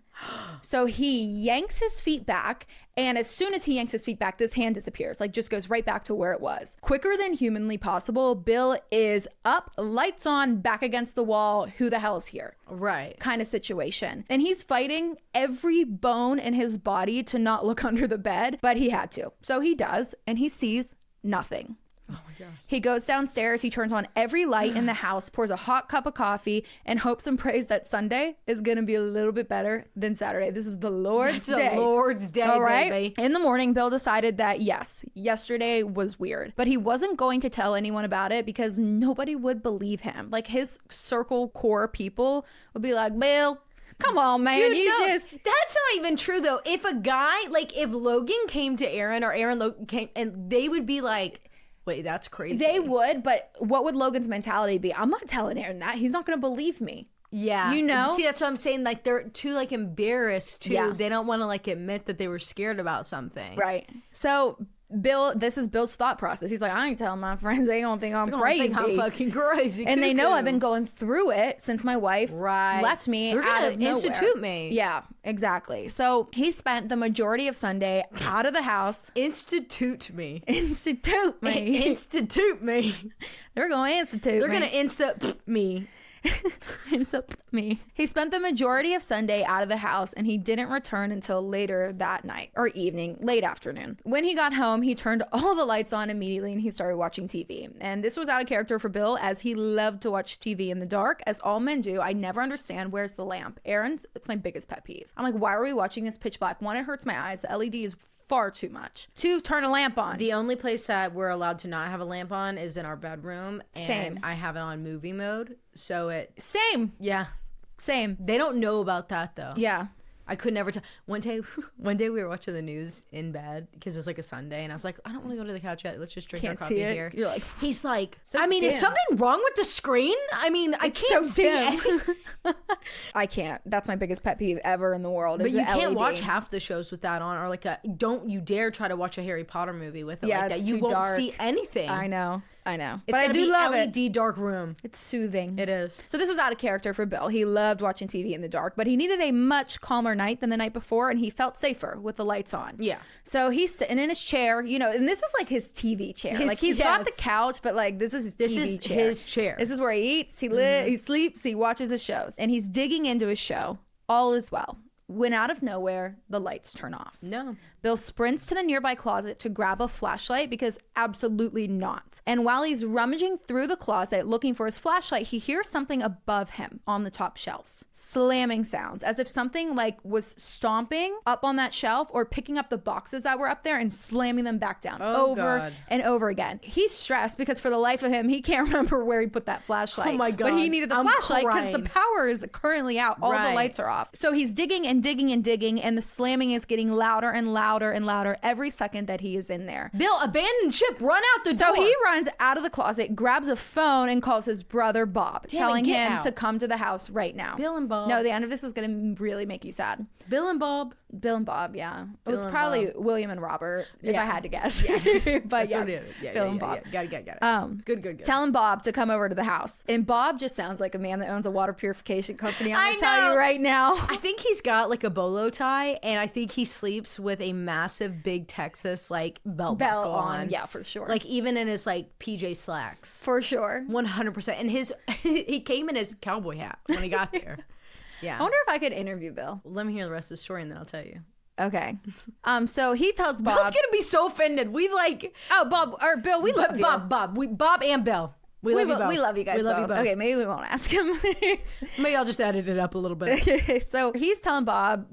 So he yanks his feet back, and as soon as he yanks his feet back, this hand disappears, like just goes right back to where it was. Quicker than humanly possible, Bill is up, lights on, back against the wall. Who the hell is here? Right. Kind of situation. And he's fighting every bone in his body to not look under the bed, but he had to. So he does, and he sees nothing. Oh my gosh. He goes downstairs, he turns on every light in the house, pours a hot cup of coffee, and hopes and prays that Sunday is going to be a little bit better than Saturday. This is the Lord's day. The Lord's day, all right? baby. In the morning, Bill decided that, yes, yesterday was weird, but he wasn't going to tell anyone about it because nobody would believe him. Like, his circle core people would be like, Bill, Come on, man. Dude, That's not even true though. If a guy, like if Logan came to Aaron or Aaron came, and they would be like, wait, that's crazy. They would, but what would Logan's mentality be? I'm not telling Aaron that. He's not going to believe me. Yeah. You know? See, that's what I'm saying. Like, they're too, like, embarrassed, too. Yeah. They don't want to, like, admit that they were scared about something. Right. So, this is Bill's thought process. He's like, I ain't telling my friends. They don't think I'm crazy. Think I'm fucking crazy. And they know I've been going through it since my wife left me. They're out of gonna institute me. Yeah, exactly. So he spent the majority of Sunday out of the house. Institute me. Institute me. Institute me. They're going to institute They're me. going to insta me. Me. He spent the majority of Sunday out of the house, and he didn't return until later that night or evening, late afternoon. When he got home, he turned all the lights on immediately and he started watching TV. And this was out of character for Bill, as he loved to watch TV in the dark, as all men do. I never understand, where's the lamp? Aaron's, it's my biggest pet peeve. I'm like, why are we watching this pitch black? One, it hurts my eyes. The LED is far too much. Two, turn a lamp on. The only place that we're allowed to not have a lamp on is in our bedroom. And Same. I have it on movie mode. So Same. Yeah. Same. They don't know about that though. Yeah. I could never tell. One day we were watching the news in bed because it was like a Sunday, and I was like, I don't want to go to the couch yet. Let's just drink our coffee here. You're like, he's like, so I mean, dim. is something wrong with the screen? I mean, I can't see anything. I can't. That's my biggest pet peeve ever in the world. But is you the can't LED. watch half the shows with that on, or like don't you dare try to watch a Harry Potter movie with it Yeah, like that. it's You too won't dark. see anything. I know. It's But I do love it. LED dark room. It's soothing. It is. So this was out of character for Bill. He loved watching TV in the dark, but he needed a much calmer night than the night before, and he felt safer with the lights on. Yeah. So he's sitting in his chair, and this is like his TV chair. Like he's got the couch, but like this is his TV chair. His chair. This is where he eats, he sleeps, he watches his shows, and he's digging into his show. All is well. When out of nowhere, the lights turn off. No. Bill sprints to the nearby closet to grab a flashlight because absolutely not. And while he's rummaging through the closet looking for his flashlight, he hears something above him on the top shelf. Slamming sounds, as if something like was stomping up on that shelf or picking up the boxes that were up there and slamming them back down over and over again. He's stressed because for the life of him, he can't remember where he put that flashlight. Oh my God. But he needed the flashlight because the power is currently out. All the lights are off. So he's digging and digging and digging, and the slamming is getting louder and louder and louder every second that he is in there. Bill, abandon ship, run out the door. So he runs out of the closet, grabs a phone, and calls his brother Bob, telling him to come to the house right now. Bill and Bob. No, the end of this is going to really make you sad. Bill and Bob. Bill and Bob, yeah. It was and probably Bob. William and Robert, if I had to guess. Yeah. But yeah, Bill and Bob. Got it. Good. Telling Bob to come over to the house. And Bob just sounds like a man that owns a water purification company. I'm going to tell you right now. I think he's got like a bolo tie, and I think he sleeps with a massive big Texas like belt buckle on. Yeah, for sure. Like even in his like PJ slacks. For sure. 100%. And he came in his cowboy hat when he got there. Yeah. I wonder if I could interview Bill. Let me hear the rest of the story and then I'll tell you. Okay. So he tells Bob. Bill's gonna be so offended. We like Bob or Bill, we love you. Bob and Bill. We love you both. We love you guys we love both. You both. Okay, maybe we won't ask him. Maybe I'll just edit it up a little bit. So he's telling Bob,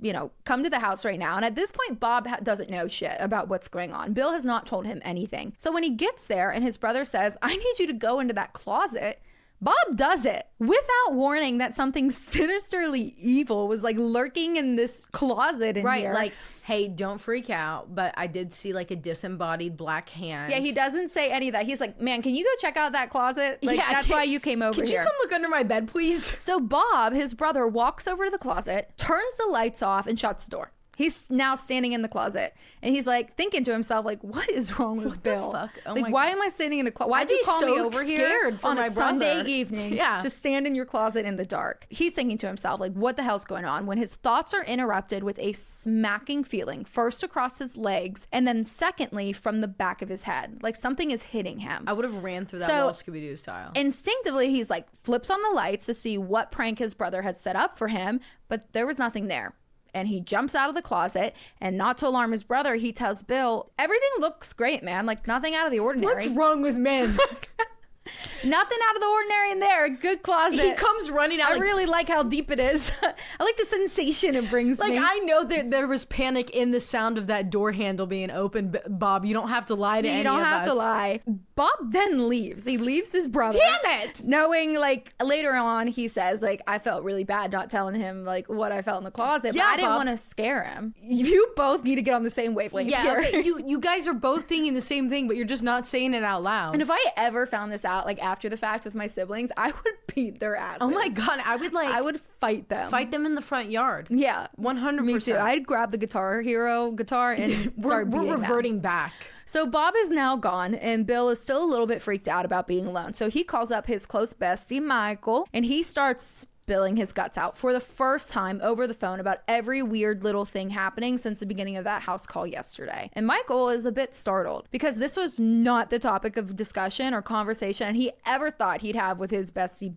come to the house right now. And at this point, Bob doesn't know shit about what's going on. Bill has not told him anything. So when he gets there and his brother says, I need you to go into that closet, Bob does it without warning that something sinisterly evil was like lurking in this closet in here. Like, hey, don't freak out, but I did see like a disembodied black hand. Yeah, he doesn't say any of that. He's like, man, can you go check out that closet? Like, yeah, that's why you came over here. Could you come look under my bed, please? So Bob, his brother, walks over to the closet, turns the lights off, and shuts the door. He's now standing in the closet, and he's like thinking to himself, like, what is wrong with Bill? Fuck? Oh like, why am I standing in a closet? Why'd you call me over here on a Sunday evening to stand in your closet in the dark? He's thinking to himself, like, what the hell's going on? When his thoughts are interrupted with a smacking feeling, first across his legs, and then secondly from the back of his head. Like something is hitting him. I would have ran through that wall Scooby-Doo style. Instinctively, he's like, flips on the lights to see what prank his brother had set up for him, but there was nothing there. And he jumps out of the closet, and not to alarm his brother, he tells Bill, everything looks great, man. Like nothing out of the ordinary. What's wrong with men? Nothing out of the ordinary in there. Good closet. He comes running out. I really like how deep it is. I like the sensation it brings me. I know that there was panic in the sound of that door handle being open. Bob, you don't have to lie to any of us. You don't have to lie. Bob then leaves. He leaves his brother. Damn it! Knowing, later on, he says, I felt really bad not telling him, what I felt in the closet. Yeah, but I didn't Bob. want to scare him. You both need to get on the same wavelength Yeah, here. okay, you guys are both thinking the same thing, but you're just not saying it out loud. And if I ever found this out, after the fact with my siblings, I would beat their asses. Oh my God, I would fight them. Fight them in the front yard. Yeah. 100%. Me too. I'd grab the Guitar Hero guitar and start beating We're them. reverting back. So Bob is now gone, and Bill is still a little bit freaked out about being alone. So he calls up his close bestie, Michael, and he starts spilling his guts out for the first time over the phone about every weird little thing happening since the beginning of that house call yesterday. And Michael is a bit startled because this was not the topic of discussion or conversation he ever thought he'd have with his bestie,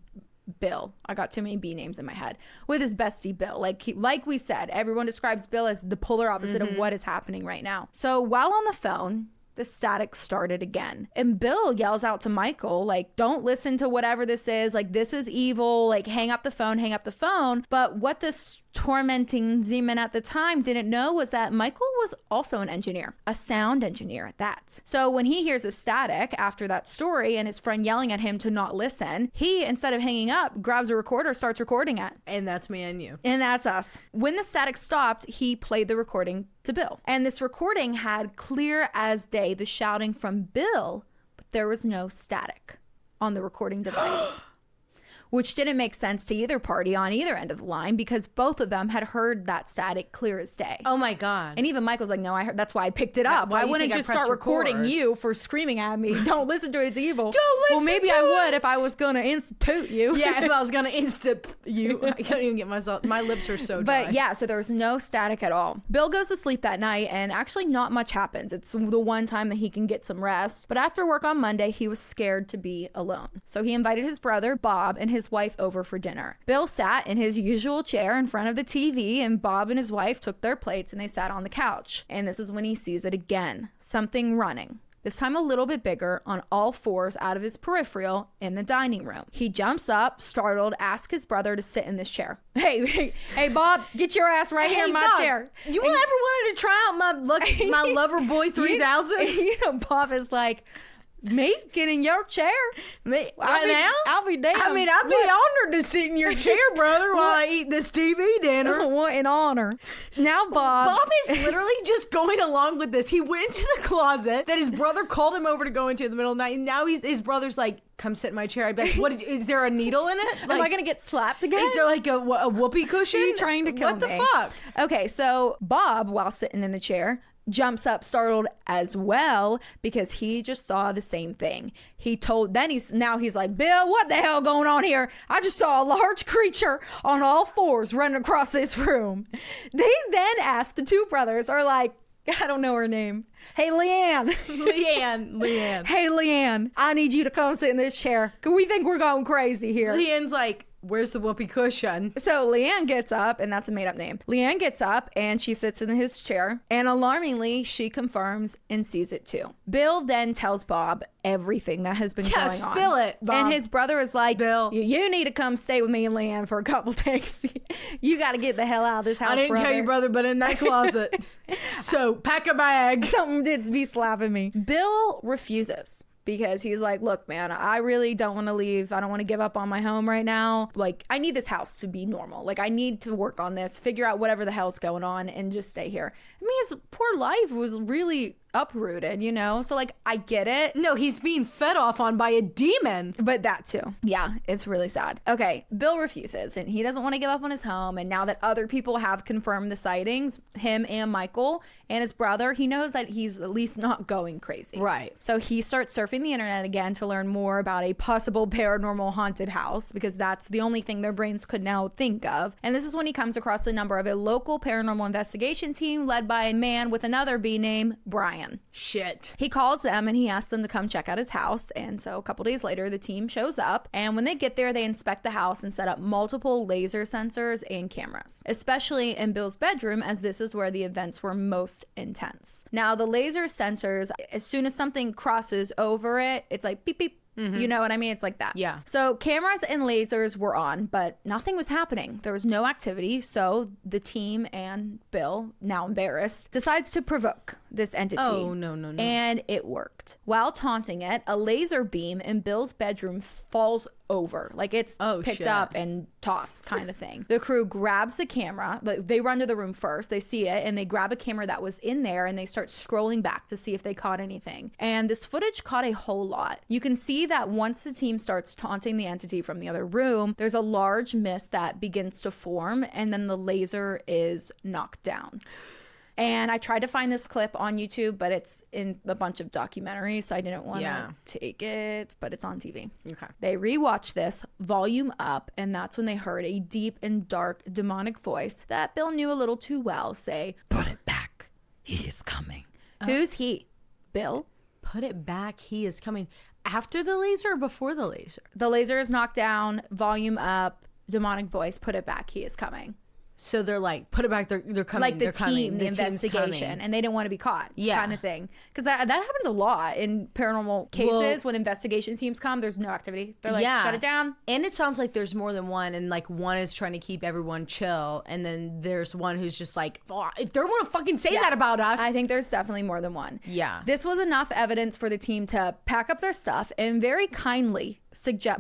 Bill. I got too many B names in my head. With his bestie Bill. Like we said, everyone describes Bill as the polar opposite of what is happening right now. So while on the phone, the static started again. And Bill yells out to Michael, don't listen to whatever this is. This is evil. Hang up the phone. But what this tormenting Zeman at the time didn't know was that Michael was also an engineer, a sound engineer at that. So when he hears a static after that story and his friend yelling at him to not listen, he, instead of hanging up, grabs a recorder, starts recording it. And that's me and you. And that's us. When the static stopped, he played the recording to Bill. And this recording had clear as day the shouting from Bill, but there was no static on the recording device. Which didn't make sense to either party on either end of the line because both of them had heard that static clear as day. Oh my God. And even Michael's like, no, I heard, that's why I picked it up. Why I wouldn't just start recording you for screaming at me. Don't listen to it, it's evil. Don't listen Well, maybe to I it. would if I was going to institute you. Yeah, if I was going to you. I couldn't even get myself, my lips are so dry. But yeah, so there was no static at all. Bill goes to sleep that night and actually not much happens. It's the one time that he can get some rest. But after work on Monday, he was scared to be alone. So he invited his brother, Bob, and his wife over for dinner. Bill sat in his usual chair in front of the TV, and Bob and his wife took their plates and they sat on the couch. And this is when he sees it again. Something running. This time a little bit bigger, on all fours out of his peripheral in the dining room. He jumps up, startled, asks his brother to sit in this chair. Hey, Bob, get your ass right here in my Bob, chair. You ever wanted to try out my Lover Boy 3000? You know, Bob is like, me? Get in your chair? Me? Now? I'll be damned. I mean, I'd be honored to sit in your chair, brother, while I eat this TV dinner. What an honor. Now, Bob is literally just going along with this. He went to the closet that his brother called him over to go into in the middle of the night, and now his brother's like, come sit in my chair. I'd be like, what, is there a needle in it? Am I going to get slapped again? Is there a whoopee cushion? Are you trying to kill me? What the fuck? Okay, so Bob, while sitting in the chair, jumps up startled as well because he just saw the same thing. He's like, Bill, what the hell going on here? I just saw a large creature on all fours running across this room. They then asked the two brothers, are like, I don't know her name. Hey, Leanne. Leanne. Hey, Leanne, I need you to come sit in this chair because we think we're going crazy here. Leanne's like, where's the whoopee cushion? So Leanne gets up, and that's a made-up name. Leanne gets up, and she sits in his chair, and alarmingly, she confirms and sees it too. Bill then tells Bob everything that has been going on. Spill it, Bob. And his brother is like, Bill, you need to come stay with me and Leanne for a couple days. You got to get the hell out of this house, I didn't tell you, brother, but in that closet. So pack a bag. Something did be slapping me. Bill refuses. Because he's like, look, man, I really don't want to leave. I don't want to give up on my home right now. I need this house to be normal. I need to work on this, figure out whatever the hell's going on, and just stay here. I mean, his poor life was really uprooted, so I get it. No, he's being fed off on by a demon. But that too. Yeah, it's really sad. Okay, Bill refuses, and he doesn't want to give up on his home. And now that other people have confirmed the sightings, him and Michael and his brother, he knows that he's at least not going crazy. Right. So he starts surfing the internet again to learn more about a possible paranormal haunted house, because that's the only thing their brains could now think of. And this is when he comes across the number of a local paranormal investigation team led by a man with another B name, Brian. Shit. He calls them and he asks them to come check out his house. And so a couple days later, the team shows up. And when they get there, they inspect the house and set up multiple laser sensors and cameras, especially in Bill's bedroom, as this is where the events were most intense. Now, the laser sensors, as soon as something crosses over it, it's like beep, beep, You know what I mean? It's like that. Yeah. So cameras and lasers were on, but nothing was happening. There was no activity. So the team and Bill, now embarrassed, decides to provoke this entity. Oh, no. And it worked. While taunting it, a laser beam in Bill's bedroom falls over. Like it's picked up and tossed kind of thing. The crew grabs the camera. They run to the room first. They see it and they grab a camera that was in there and they start scrolling back to see if they caught anything. And this footage caught a whole lot. You can see that once the team starts taunting the entity from the other room, there's a large mist that begins to form and then the laser is knocked down. And I tried to find this clip on YouTube, but it's in a bunch of documentaries, so I didn't want to take it, but it's on TV. Okay. They rewatched this, volume up, and that's when they heard a deep and dark demonic voice that Bill knew a little too well say, "Put it back. He is coming." Who's he? Bill? Put it back. He is coming. After the laser or before the laser? The laser is knocked down, volume up, demonic voice, put it back. He is coming. So they're like, put it back. They're coming. Like the they're team, coming. the investigation, and they didn't want to be caught. Yeah, kind of thing. Because that happens a lot in paranormal cases. When investigation teams come, there's no activity. They're like, shut it down. And it sounds like there's more than one, and like one is trying to keep everyone chill, and then there's one who's just like, oh, if they want to fucking say that about us. I think there's definitely more than one. Yeah. This was enough evidence for the team to pack up their stuff and very kindly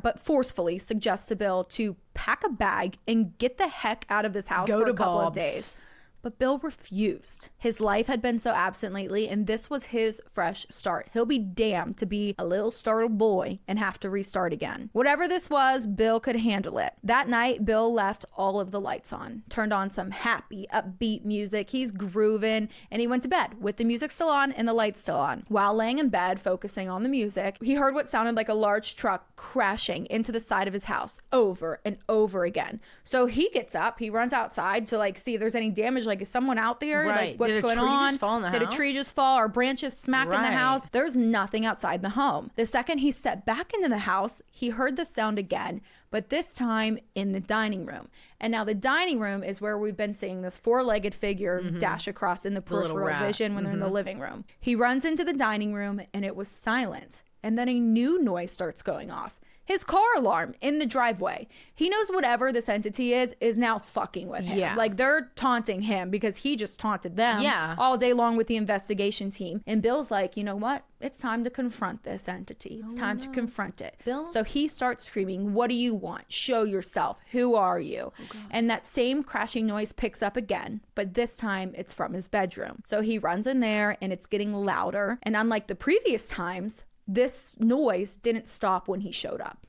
but forcefully suggest to Bill to pack a bag and get the heck out of this house for a couple of days. But Bill refused. His life had been so absent lately, and this was his fresh start. He'll be damned to be a little startled boy and have to restart again. Whatever this was, Bill could handle it. That night, Bill left all of the lights on, turned on some happy, upbeat music. He's grooving, and he went to bed with the music still on and the lights still on. While laying in bed, focusing on the music, he heard what sounded like a large truck crashing into the side of his house over and over again. So he gets up, he runs outside to like see if there's any damage. Like, is someone out there? Right. Like, what's going on? Did a tree just fall? Or branches smack in the house? There's nothing outside the home. The second he stepped back into the house, he heard the sound again, but this time in the dining room. And now the dining room is where we've been seeing this four-legged figure dash across in the peripheral vision when they're in the living room. He runs into the dining room and it was silent. And then a new noise starts going off. His car alarm in the driveway. He knows whatever this entity is now fucking with him. Yeah. Like, they're taunting him because he just taunted them all day long with the investigation team. And Bill's like, you know what? It's time to confront this entity. It's time to confront it. Bill? So he starts screaming, what do you want? Show yourself. Who are you? And that same crashing noise picks up again, but this time it's from his bedroom. So he runs in there and it's getting louder. And unlike the previous times, this noise didn't stop when he showed up.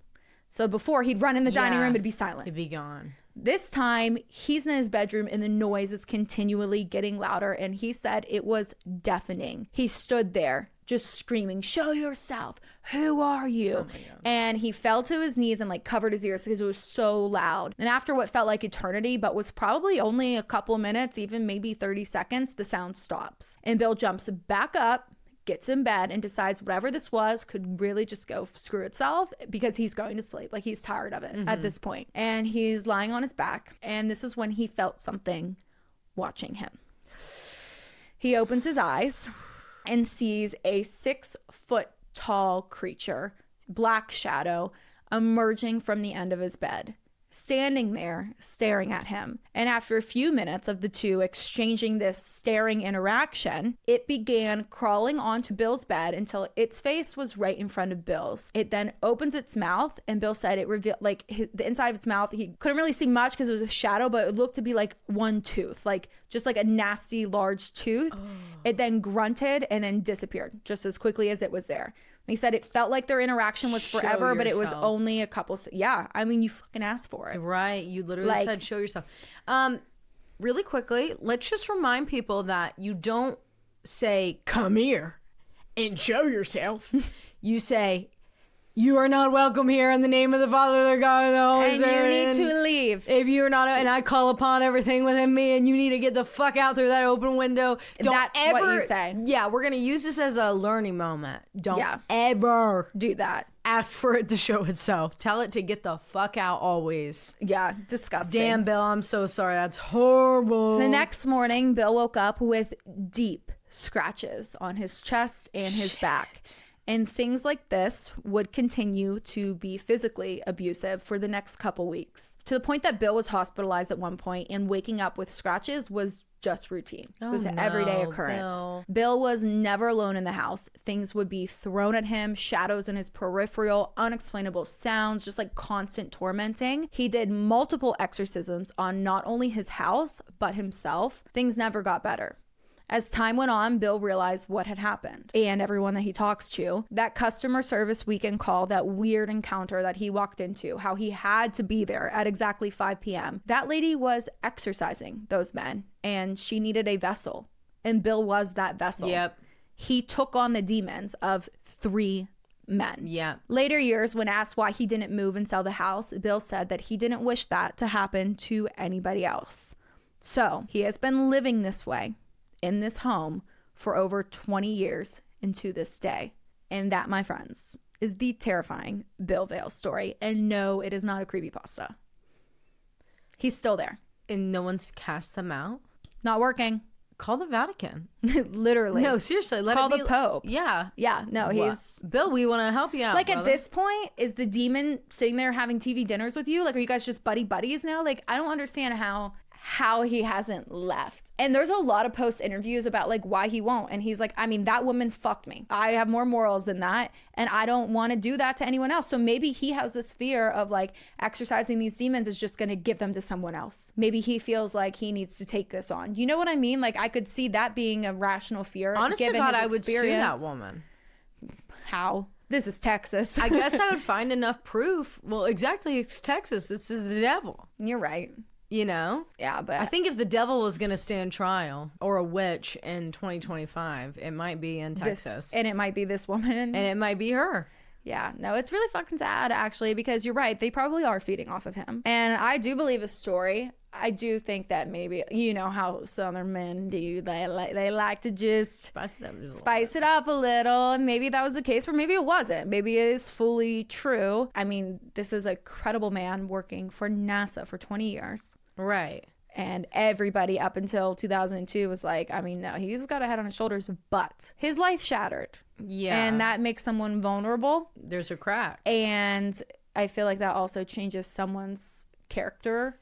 So before, he'd run in the dining room, it'd be silent. It'd be gone. This time, he's in his bedroom and the noise is continually getting louder. And he said it was deafening. He stood there just screaming, show yourself. Who are you? Oh, and he fell to his knees and like covered his ears because it was so loud. And after what felt like eternity, but was probably only a couple minutes, even maybe 30 seconds, the sound stops. And Bill jumps back up, gets in bed, and decides whatever this was could really just go screw itself because he's going to sleep. Like, he's tired of it at this point. And he's lying on his back. And this is when he felt something watching him. He opens his eyes and sees a 6-foot tall creature, black shadow, emerging from the end of his bed, standing there staring at him. And after a few minutes of the two exchanging this staring interaction, it began crawling onto Bill's bed until its face was right in front of Bill's. It then opens its mouth, and Bill said it revealed like the inside of its mouth. He couldn't really see much because it was a shadow, but it looked to be like one tooth, like just like a nasty large tooth. It then grunted and then disappeared just as quickly as it was there. He said it felt like their interaction was forever, but it was only a couple. Yeah, I mean, you fucking asked for it. Right. You literally said show yourself. Really quickly, let's just remind people that you don't say, come here and show yourself. You say, you are not welcome here in the name of the Father, the God, and the Holy Spirit. And you need to leave. If you are not, and I call upon everything within me, and you need to get the fuck out through that open window. That's what you say. Yeah, we're going to use this as a learning moment. Don't ever do that. Ask for it to show itself. Tell it to get the fuck out always. Yeah, disgusting. Damn, Bill, I'm so sorry. That's horrible. The next morning, Bill woke up with deep scratches on his chest and his back. And things like this would continue to be physically abusive for the next couple weeks, to the point that Bill was hospitalized at one point, and waking up with scratches was just routine. It was an everyday occurrence. Bill was never alone in the house. Things would be thrown at him, shadows in his peripheral, unexplainable sounds, just like constant tormenting. He did multiple exorcisms on not only his house, but himself. Things never got better. As time went on, Bill realized what had happened, and everyone that he talks to, that customer service weekend call, that weird encounter that he walked into, how he had to be there at exactly 5 p.m. That lady was exorcising those men, and she needed a vessel, and Bill was that vessel. Yep. He took on the demons of 3 men. Yeah. Later years, when asked why he didn't move and sell the house, Bill said that he didn't wish that to happen to anybody else. So he has been living this way in this home for over 20 years and to this day. And that, my friends, is the terrifying Bill Vale story. And no, it is not a creepypasta. He's still there. And no one's cast them out? Not working. Call the Vatican. Literally. No, seriously. Call the Pope. Yeah. Yeah, no, he's... Bill, we want to help you out, Like, brother. at this point, is the demon sitting there having TV dinners with you? Like, are you guys just buddies now? Like, I don't understand how he hasn't left. And there's a lot of post interviews about like why he won't, and he's like, I mean, that woman fucked me. I have more morals than that, and I don't want to do that to anyone else. So maybe he has this fear of like exercising these demons is just going to give them to someone else. Maybe he feels like he needs to take this on. You know what I mean? Like, I could see that being a rational fear. Honestly, given God, his I would sue experience. that woman. How? This is Texas. I guess I would find enough proof. Well, exactly, it's Texas. This is the devil. You're right. You know? Yeah, but I think if the devil was going to stand trial, or a witch in 2025, it might be in Texas. And it might be this woman. And it might be her. Yeah, no, it's really fucking sad, actually, because you're right. They probably are feeding off of him. And I do believe a story. I do think that maybe, you know how Southern men do. They like to just spice it up a little. And maybe that was the case, or maybe it wasn't. Maybe it is fully true. I mean, this is a credible man working for NASA for 20 years. Right. And everybody up until 2002 was like, I mean, no, he's got a head on his shoulders, but his life shattered. Yeah. And that makes someone vulnerable. There's a crack. And I feel like that also changes someone's character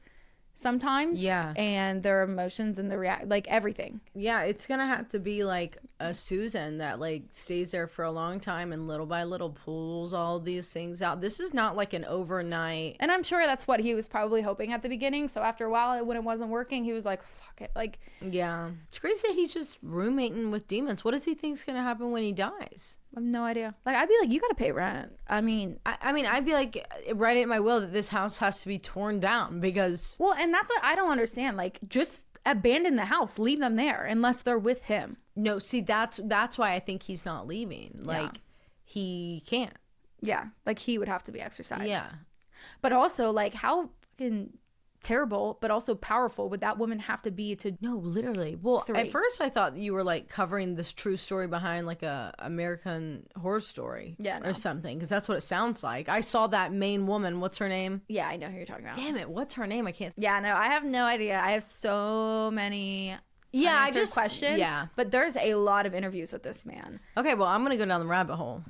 sometimes. Yeah. And their emotions and like everything. Yeah, it's gonna have to be like a Susan that like stays there for a long time and little by little pulls all these things out. This is not like an overnight. And I'm sure that's what he was probably hoping at the beginning. So after a while, when it wasn't working, he was like, fuck it. Like, yeah, it's crazy that he's just roommating with demons. What does he think's gonna happen when he dies? I have no idea. Like, I'd be like, you gotta pay rent. I mean, I'd be like, write it in my will that this house has to be torn down because. Well, and that's what I don't understand. Like, just abandon the house, leave them there unless they're with him. No, see, that's why I think he's not leaving. Like, he can't. Yeah, like he would have to be exercised. Yeah, but also like how fucking terrible but also powerful would that woman have to be to no literally well 3. At first I thought you were like covering this true story behind like a American Horror Story or something, because that's what it sounds like. I saw that main woman, what's her name? Yeah, I know who you're talking about. Damn it, what's her name? I can't. Yeah, no, I have no idea. I have so many I just questions. Yeah, but there's a lot of interviews with this man. Okay, well, I'm gonna go down the rabbit hole.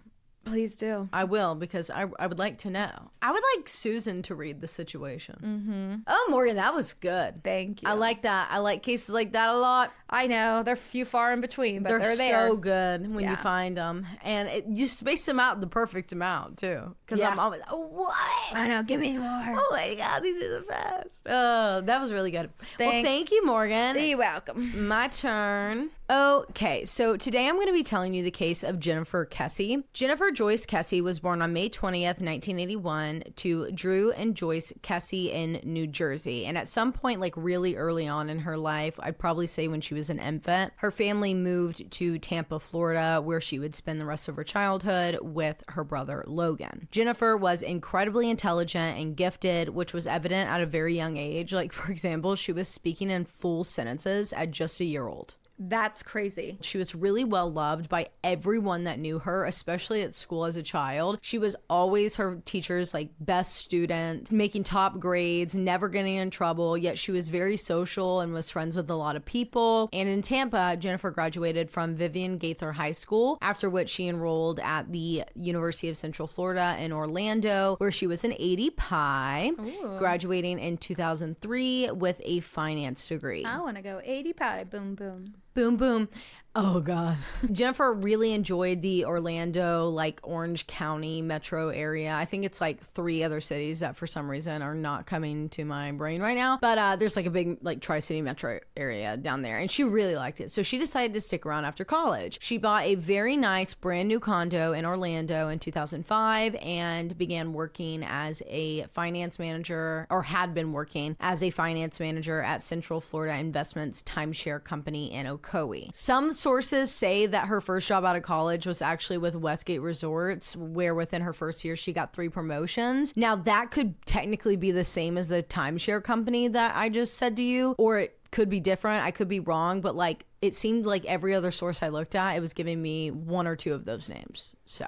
Please do. I will, because I would like to know. I would like Susan to read the situation. Oh, Morgan, that was good. Thank you. I like that. I like cases like that a lot. I know. They're few far in between, but they're there. So good when you find them. And you space them out the perfect amount, too. Because I'm always, oh, what? I know. Give me more. Oh, my God. These are the best. Oh, that was really good. Thanks. Well, thank you, Morgan. You're welcome. My turn. Okay, so today I'm going to be telling you the case of Jennifer Kesse. Jennifer Joyce Kesse was born on May 20th, 1981 to Drew and Joyce Kesse in New Jersey. And at some point, like really early on in her life, I'd probably say when she was an infant, her family moved to Tampa, Florida, where she would spend the rest of her childhood with her brother, Logan. Jennifer was incredibly intelligent and gifted, which was evident at a very young age. Like, for example, she was speaking in full sentences at just a year old. That's crazy. She was really well loved by everyone that knew her, especially at school as a child. She was always her teacher's like best student, making top grades, never getting in trouble, yet she was very social and was friends with a lot of people. And in Tampa, Jennifer graduated from Vivian Gaither High School, after which she enrolled at the University of Central Florida in Orlando, where she was an 80 Pi, graduating in 2003 with a finance degree. I want to go 80 Pi. Boom, boom. Boom, boom. Oh, God. Jennifer really enjoyed the Orlando, like Orange County metro area. I think it's like 3 other cities that for some reason are not coming to my brain right now. But there's like a big like Tri-City metro area down there. And she really liked it. So she decided to stick around after college. She bought a very nice brand new condo in Orlando in 2005 and began working as a finance manager, or had been working as a finance manager at Central Florida Investments timeshare company in Ocoee. Some sources say that her first job out of college was actually with Westgate Resorts, where within her first year she got 3 promotions. Now that could technically be the same as the timeshare company that I just said to you, or it could be different. I could be wrong, but like it seemed like every other source I looked at, it was giving me 1 or 2 of those names. So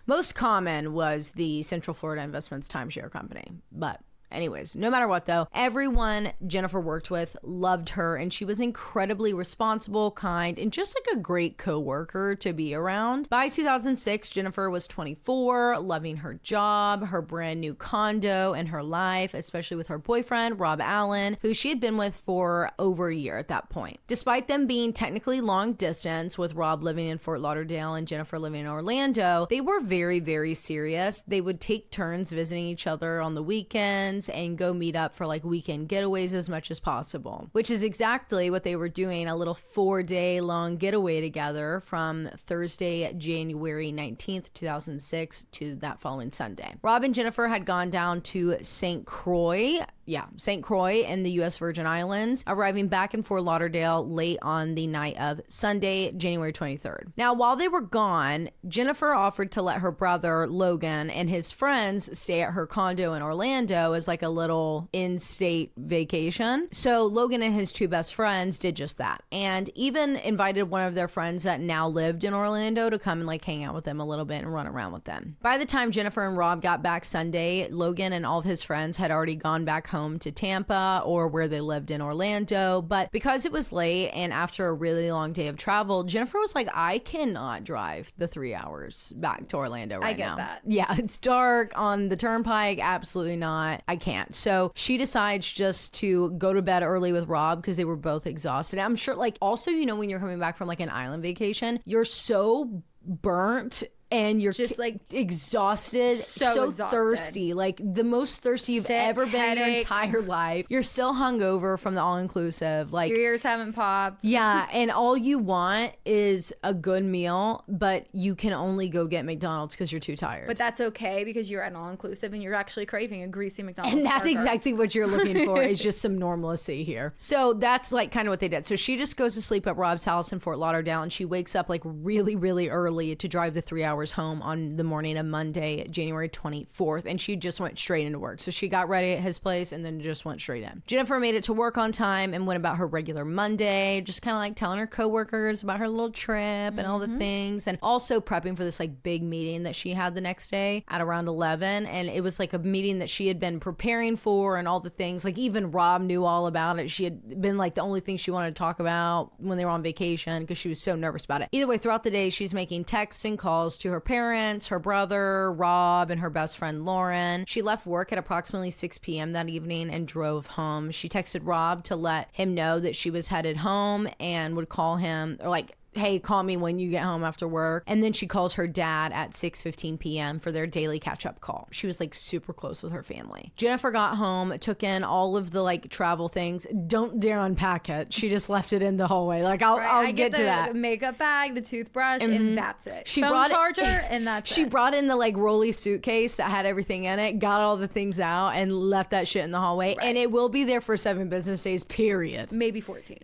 most common was the Central Florida Investments timeshare company, but anyways, no matter what though, everyone Jennifer worked with loved her, and she was incredibly responsible, kind, and just like a great co-worker to be around. By 2006, Jennifer was 24, loving her job, her brand new condo, and her life, especially with her boyfriend, Rob Allen, who she had been with for over a year at that point. Despite them being technically long distance, with Rob living in Fort Lauderdale and Jennifer living in Orlando, they were very, very serious. They would take turns visiting each other on the weekends and go meet up for like weekend getaways as much as possible, which is exactly what they were doing, a little 4-day long getaway together from Thursday, January 19th, 2006 to that following Sunday. Rob and Jennifer had gone down to St. Croix in the U.S. Virgin Islands, arriving back in Fort Lauderdale late on the night of Sunday, January 23rd. Now, while they were gone, Jennifer offered to let her brother, Logan, and his friends stay at her condo in Orlando as like a little in-state vacation. So Logan and his 2 best friends did just that, and even invited one of their friends that now lived in Orlando to come and like hang out with them a little bit and run around with them. By the time Jennifer and Rob got back Sunday, Logan and all of his friends had already gone back home to Tampa or where they lived in Orlando. But because it was late and after a really long day of travel, Jennifer was like, I cannot drive the 3 hours back to Orlando right now. I get that. Yeah, it's dark on the turnpike. Absolutely not. I can't. So she decides just to go to bed early with Rob because they were both exhausted. I'm sure, like, also, you know, when you're coming back from like an island vacation, you're so burnt and you're just like exhausted, so exhausted. Thirsty, like the most thirsty you've ever been in your entire life. You're still hungover from the all-inclusive, like your ears haven't popped. Yeah, and all you want is a good meal, but you can only go get McDonald's because you're too tired. But that's okay because you're at an all-inclusive and you're actually craving a greasy McDonald's and that's burger. exactly what you're looking for, is just some normalcy here. So that's like kind of what they did. So she just goes to sleep at Rob's house in Fort Lauderdale, and she wakes up like really, really early to drive the 3 hours home on the morning of Monday, January 24th, and she just went straight into work. So she got ready at his place and then just went straight in. Jennifer made it to work on time and went about her regular Monday, just kind of like telling her coworkers about her little trip and all the things, and also prepping for this like big meeting that she had the next day at around 11. And it was like a meeting that she had been preparing for and all the things, like even Rob knew all about it. She had been like the only thing she wanted to talk about when they were on vacation because she was so nervous about it. Either way, throughout the day, she's making texts and calls to her parents, her brother, Rob, and her best friend, Lauren. She left work at approximately 6 p.m. that evening and drove home. She texted Rob to let him know that she was headed home and would call him, or like, hey, call me when you get home after work. And then she calls her dad at 6:15 p.m. for their daily catch-up call. She was like super close with her family. Jennifer got home, took in all of the like travel things. Don't dare unpack it. She just left it in the hallway. Like I'll get to that. The makeup bag, the toothbrush, and that's it. She phone brought charger, and that's it. She brought in the like rolly suitcase that had everything in it, got all the things out, and left that shit in the hallway. Right. And it will be there for 7 business days, period. Maybe 14.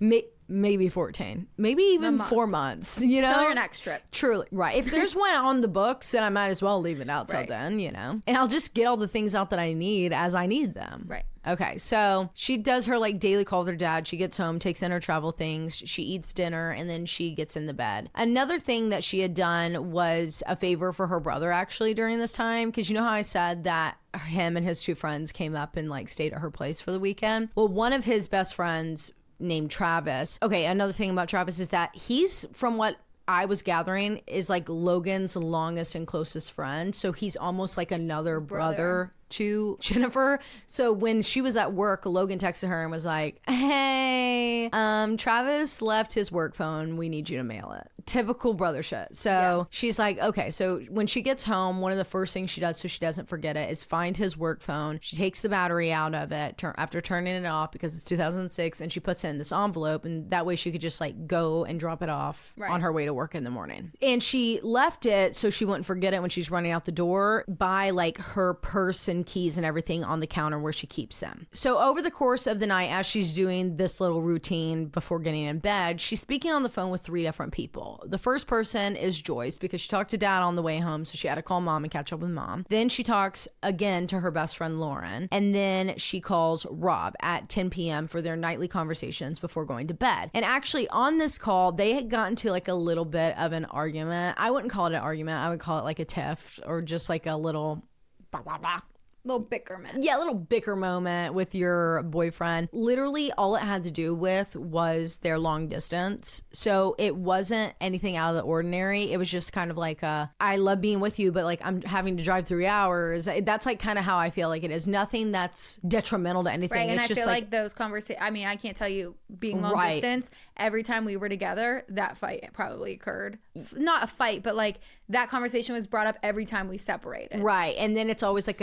maybe 14, maybe even 4 months, you know? Till your next trip. Truly, right. If there's one on the books, then I might as well leave it out till then, you know? And I'll just get all the things out that I need as I need them. Right. Okay, so she does her like daily call with her dad. She gets home, takes in her travel things, she eats dinner, and then she gets in the bed. Another thing that she had done was a favor for her brother actually during this time, because you know how I said that him and his 2 friends came up and like stayed at her place for the weekend? Well, one of his best friends named Travis. Okay, another thing about Travis is that he's, from what I was gathering, is like Logan's longest and closest friend. So he's almost like another brother to Jennifer. So when she was at work, Logan texted her and was like, hey, Travis left his work phone. We need you to mail it. Typical brother shit. So she's like, okay. So when she gets home, one of the first things she does so she doesn't forget it is find his work phone. She takes the battery out of it after turning it off because it's 2006, and she puts it in this envelope, and that way she could just like go and drop it off on her way to work in the morning. And she left it so she wouldn't forget it when she's running out the door by like her purse and keys and everything on the counter where she keeps them. So over the course of the night, as she's doing this little routine before getting in bed, she's speaking on the phone with 3 different people. The first person is Joyce, because she talked to dad on the way home, so she had to call mom and catch up with mom. Then she talks again to her best friend Lauren, and then she calls Rob at 10 p.m. for their nightly conversations before going to bed. And actually on this call, they had gotten to like a little bit of an argument. I wouldn't call it an argument. I would call it like a tiff, or just like a little blah, blah, blah. Little bickerment. Yeah, a little bicker moment with your boyfriend. Literally all it had to do with was their long distance. So it wasn't anything out of the ordinary. It was just kind of like I love being with you, but like I'm having to drive 3 hours. That's like kind of how I feel like it is. Nothing that's detrimental to anything. Right, and it's I just feel like those conversations, I mean, I can't tell you, being long distance, every time we were together, that fight probably occurred. Not a fight, but like that conversation was brought up every time we separated. Right, and then it's always like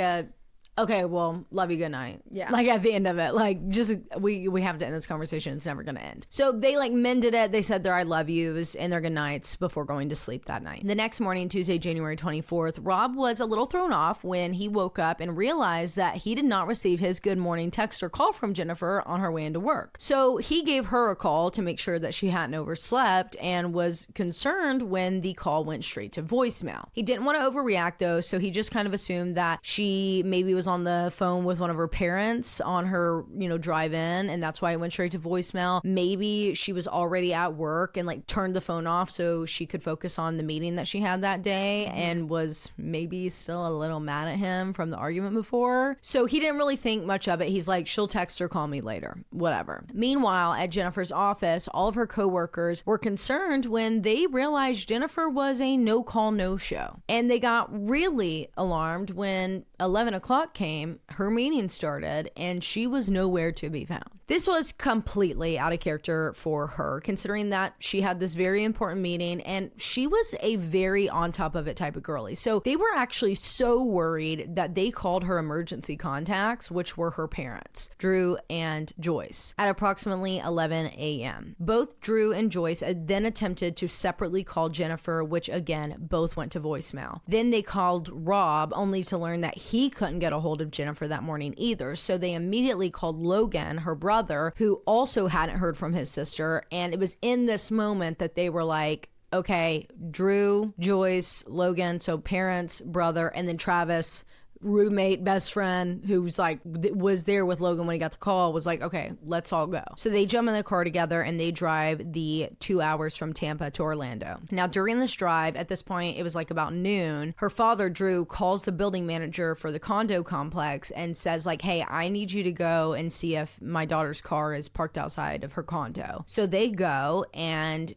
okay, well, love you, good night. Yeah. Like at the end of it, like just we have to end this conversation. It's never gonna end. So they like mended it. They said their I love yous and their good nights before going to sleep that night. The next morning, Tuesday, January 24th, Rob was a little thrown off when he woke up and realized that he did not receive his good morning text or call from Jennifer on her way into work. So he gave her a call to make sure that she hadn't overslept, and was concerned when the call went straight to voicemail. He didn't want to overreact though, so he just kind of assumed that she maybe was on the phone with one of her parents on her, drive in, and that's why it went straight to voicemail. Maybe she was already at work and like turned the phone off so she could focus on the meeting that she had that day, and was maybe still a little mad at him from the argument before. So he didn't really think much of it. He's like, she'll text or call me later, whatever. Meanwhile, at Jennifer's office, all of her coworkers were concerned when they realized Jennifer was a no call, no show. And they got really alarmed when 11 o'clock came, her meeting started, and she was nowhere to be found. This was completely out of character for her, considering that she had this very important meeting, and she was a very on top of it type of girly. So they were actually so worried that they called her emergency contacts, which were her parents, Drew and Joyce, at approximately 11 a.m. Both Drew and Joyce then attempted to separately call Jennifer, which again, both went to voicemail. Then they called Rob, only to learn that he couldn't get a hold of Jennifer that morning either. So they immediately called Logan, her brother, who also hadn't heard from his sister. And it was in this moment that they were like, okay, Drew, Joyce, Logan, so parents, brother, and then Travis, roommate, best friend, who's like was there with Logan when he got the call, was like, okay, let's all go. So they jump in the car together and they drive the 2 hours from Tampa to Orlando. Now during this drive, at this point it was like about noon, her father Drew calls the building manager for the condo complex and says like, hey, I need you to go and see if my daughter's car is parked outside of her condo. So they go, and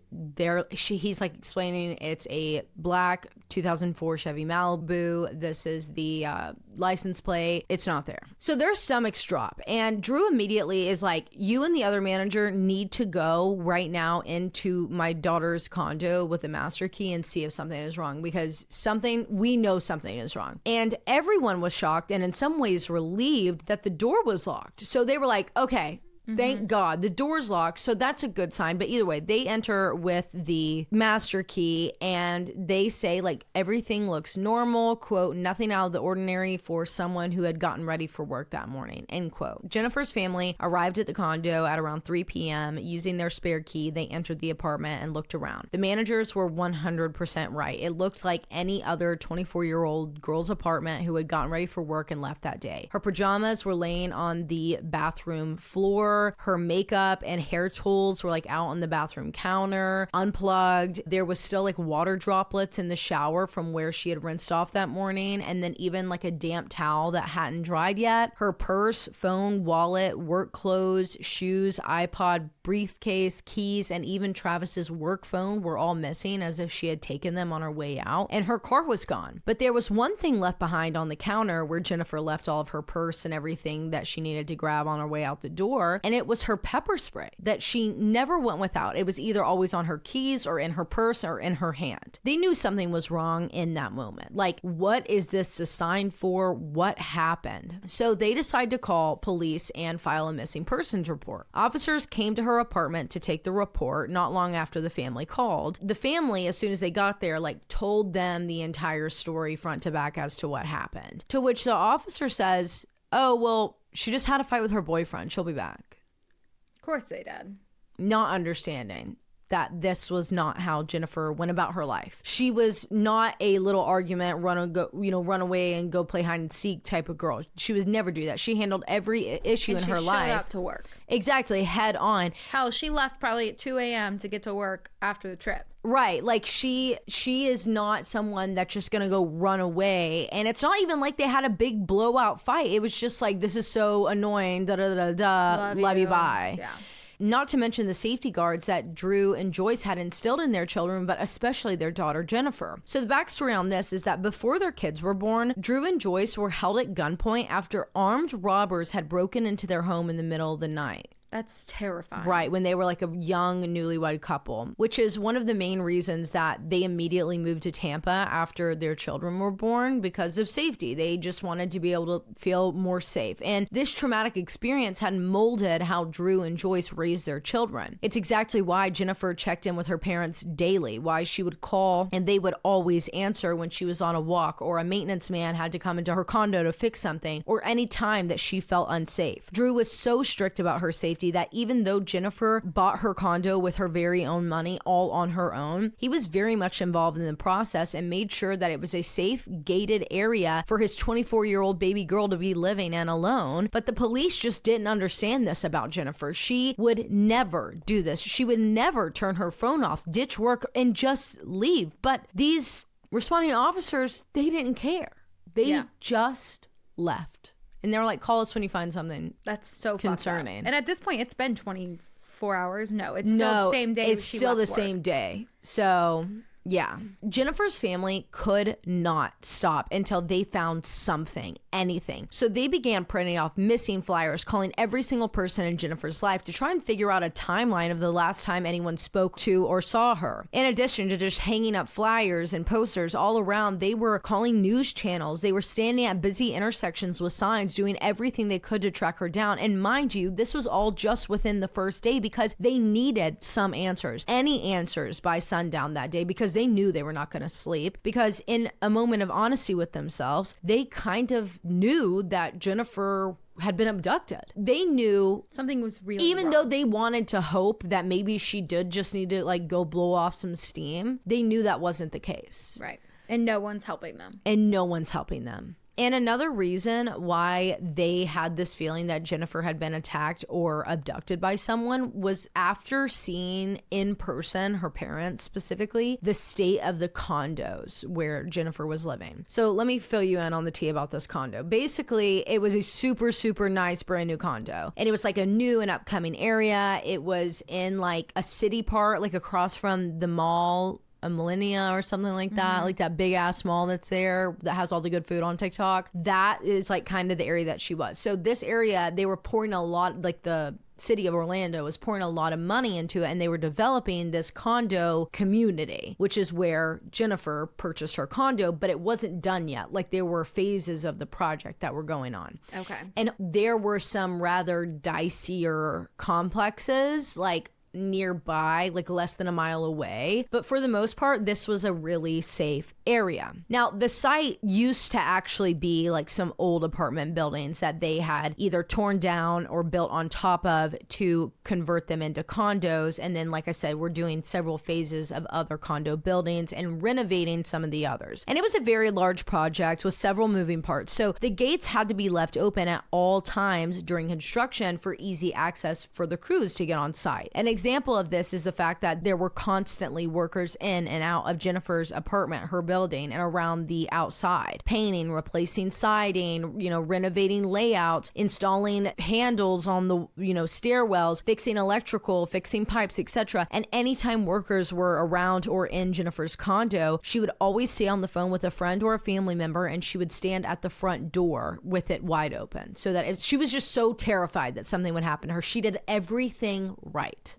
he's like explaining it's a black 2004 Chevy Malibu. This is the license plate. It's not there. So their stomachs drop, and Drew immediately is like, you and the other manager need to go right now into my daughter's condo with the master key and see if something is wrong, because we know something is wrong. And everyone was shocked and in some ways relieved that the door was locked. So they were like, okay, Thank God. The door's locked, so that's a good sign. But either way, they enter with the master key and they say, like, everything looks normal, quote, nothing out of the ordinary for someone who had gotten ready for work that morning, end quote. Jennifer's family arrived at the condo at around 3 p.m. Using their spare key, they entered the apartment and looked around. The managers were 100% right. It looked like any other 24-year-old girl's apartment who had gotten ready for work and left that day. Her pajamas were laying on the bathroom floor. Her makeup and hair tools were like out on the bathroom counter, unplugged. There was still like water droplets in the shower from where she had rinsed off that morning, and then even like a damp towel that hadn't dried yet. Her purse, phone, wallet, work clothes, shoes, iPod, briefcase, keys, and even Travis's work phone were all missing, as if she had taken them on her way out. And her car was gone. But there was one thing left behind on the counter where Jennifer left all of her purse and everything that she needed to grab on her way out the door. And it was her pepper spray that she never went without. It was either always on her keys or in her purse or in her hand. They knew something was wrong in that moment. Like, what is this a sign for? What happened? So they decide to call police and file a missing persons report. Officers came to her apartment to take the report not long after the family called. The family, as soon as they got there, like told them the entire story front to back as to what happened. To which the officer says, oh, well, she just had a fight with her boyfriend. She'll be back. Of course they did. Not understanding that this was not how Jennifer went about her life. She was not a little argument, run away and go play hide and seek type of girl. She was never do that. She handled every issue in her life. She showed up to work. Exactly, head on. Hell, she left probably at 2 a.m. to get to work after the trip. Right, like she is not someone that's just gonna go run away, and it's not even like they had a big blowout fight. It was just like, this is so annoying, da da da da, love you, bye. Yeah. Not to mention the safety guards that Drew and Joyce had instilled in their children, but especially their daughter, Jennifer. So the backstory on this is that before their kids were born, Drew and Joyce were held at gunpoint after armed robbers had broken into their home in the middle of the night. That's terrifying. Right, when they were like a young newlywed couple, which is one of the main reasons that they immediately moved to Tampa after their children were born, because of safety. They just wanted to be able to feel more safe. And this traumatic experience had molded how Drew and Joyce raised their children. It's exactly why Jennifer checked in with her parents daily, why she would call and they would always answer when she was on a walk, or a maintenance man had to come into her condo to fix something, or any time that she felt unsafe. Drew was so strict about her safety that even though Jennifer bought her condo with her very own money, all on her own, he was very much involved in the process and made sure that it was a safe, gated area for his 24-year-old baby girl to be living in alone. But the police just didn't understand this about Jennifer. She would never do this. She would never turn her phone off, ditch work, and just leave. But these responding officers, they didn't care. They just left. And they were like, call us when you find something that's so concerning. And at this point, it's been 24 hours. No, it's still the same day. It's still the same day. So yeah. Jennifer's family could not stop until they found something, anything. So they began printing off missing flyers, calling every single person in Jennifer's life to try and figure out a timeline of the last time anyone spoke to or saw her. In addition to just hanging up flyers and posters all around, they were calling news channels. They were standing at busy intersections with signs, doing everything they could to track her down. And mind you, this was all just within the first day because they needed some answers, any answers by sundown that day, because they knew they were not going to sleep. Because in a moment of honesty with themselves, they kind of knew that Jennifer had been abducted. They knew something was really even wrong. Though they wanted to hope that maybe she did just need to like go blow off some steam, they knew that wasn't the case. Right. And no one's helping them. And another reason why they had this feeling that Jennifer had been attacked or abducted by someone was after seeing in person, her parents specifically, the state of the condos where Jennifer was living. So let me fill you in on the tea about this condo. Basically, it was a super, super nice brand new condo. And it was like a new and upcoming area. It was in like a city part, like across from the mall, a Millennia or something like that, like that big ass mall that's there that has all the good food on TikTok. That is like kind of the area that she was. So this area, they were pouring a lot, like the city of Orlando was pouring a lot of money into it, and they were developing this condo community, which is where Jennifer purchased her condo, but it wasn't done yet. Like, there were phases of the project that were going on. Okay. And there were some rather dicier complexes, like nearby, like less than a mile away. But for the most part, this was a really safe area. Now, the site used to actually be like some old apartment buildings that they had either torn down or built on top of to convert them into condos. And then, like I said, we're doing several phases of other condo buildings and renovating some of the others. And it was a very large project with several moving parts. So the gates had to be left open at all times during construction for easy access for the crews to get on site. An example of this is the fact that there were constantly workers in and out of Jennifer's apartment, her building, and around the outside, painting, replacing siding, renovating layouts, installing handles on the, stairwells, fixing electrical, fixing pipes, etc. And anytime workers were around or in Jennifer's condo, she would always stay on the phone with a friend or a family member, and she would stand at the front door with it wide open, so that if she was just so terrified that something would happen to her, she did everything right.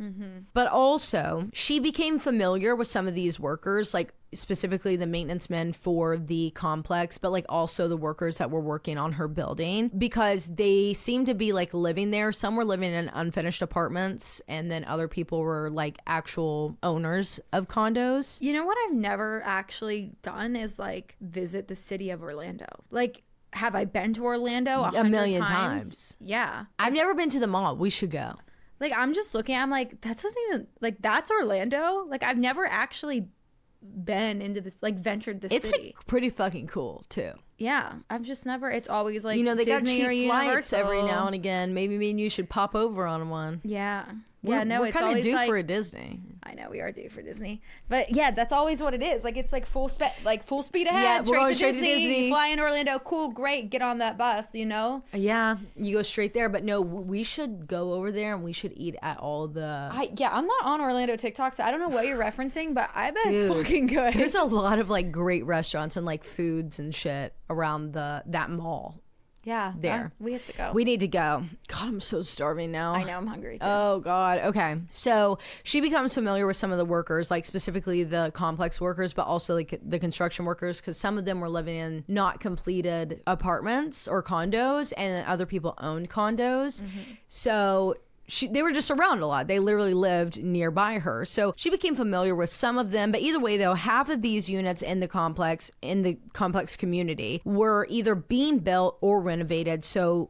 But also, she became familiar with some of these workers, like specifically the maintenance men for the complex, but like also the workers that were working on her building, because they seemed to be like living there. Some were living in unfinished apartments, and then other people were like actual owners of condos. You know what I've never actually done is like visit the city of Orlando. Like, have I been to Orlando a million times? Yeah. I've never been to the mall. We should go. Like, I'm just looking, I'm like, that doesn't even, like, that's Orlando? Like, I've never actually been into this, like, ventured this city. It's like pretty fucking cool, too. Yeah, I've just never, it's always like, they Disney got cheap flights Universal. every now and again. Maybe me and you should pop over on one. Yeah. We're it's kind of always due like, for a Disney. I know we are due for Disney, but yeah, that's always what it is. Like, it's like full speed ahead. Yeah, we're going straight to Disney. You fly in Orlando, cool, great, get on that bus. Yeah, you go straight there. But no, we should go over there and we should eat at all the. I'm not on Orlando TikTok, so I don't know what you're referencing, but I bet it's fucking good. There's a lot of like great restaurants and like foods and shit around that mall. Yeah, there. We have to go. We need to go. God, I'm so starving now. I know, I'm hungry too. Oh God. Okay. So she becomes familiar with some of the workers, like specifically the complex workers, but also like the construction workers, because some of them were living in not completed apartments or condos, and then other people owned condos. So they were just around a lot. They literally lived nearby her. So she became familiar with some of them. But either way, though, half of these units in the complex community were either being built or renovated. So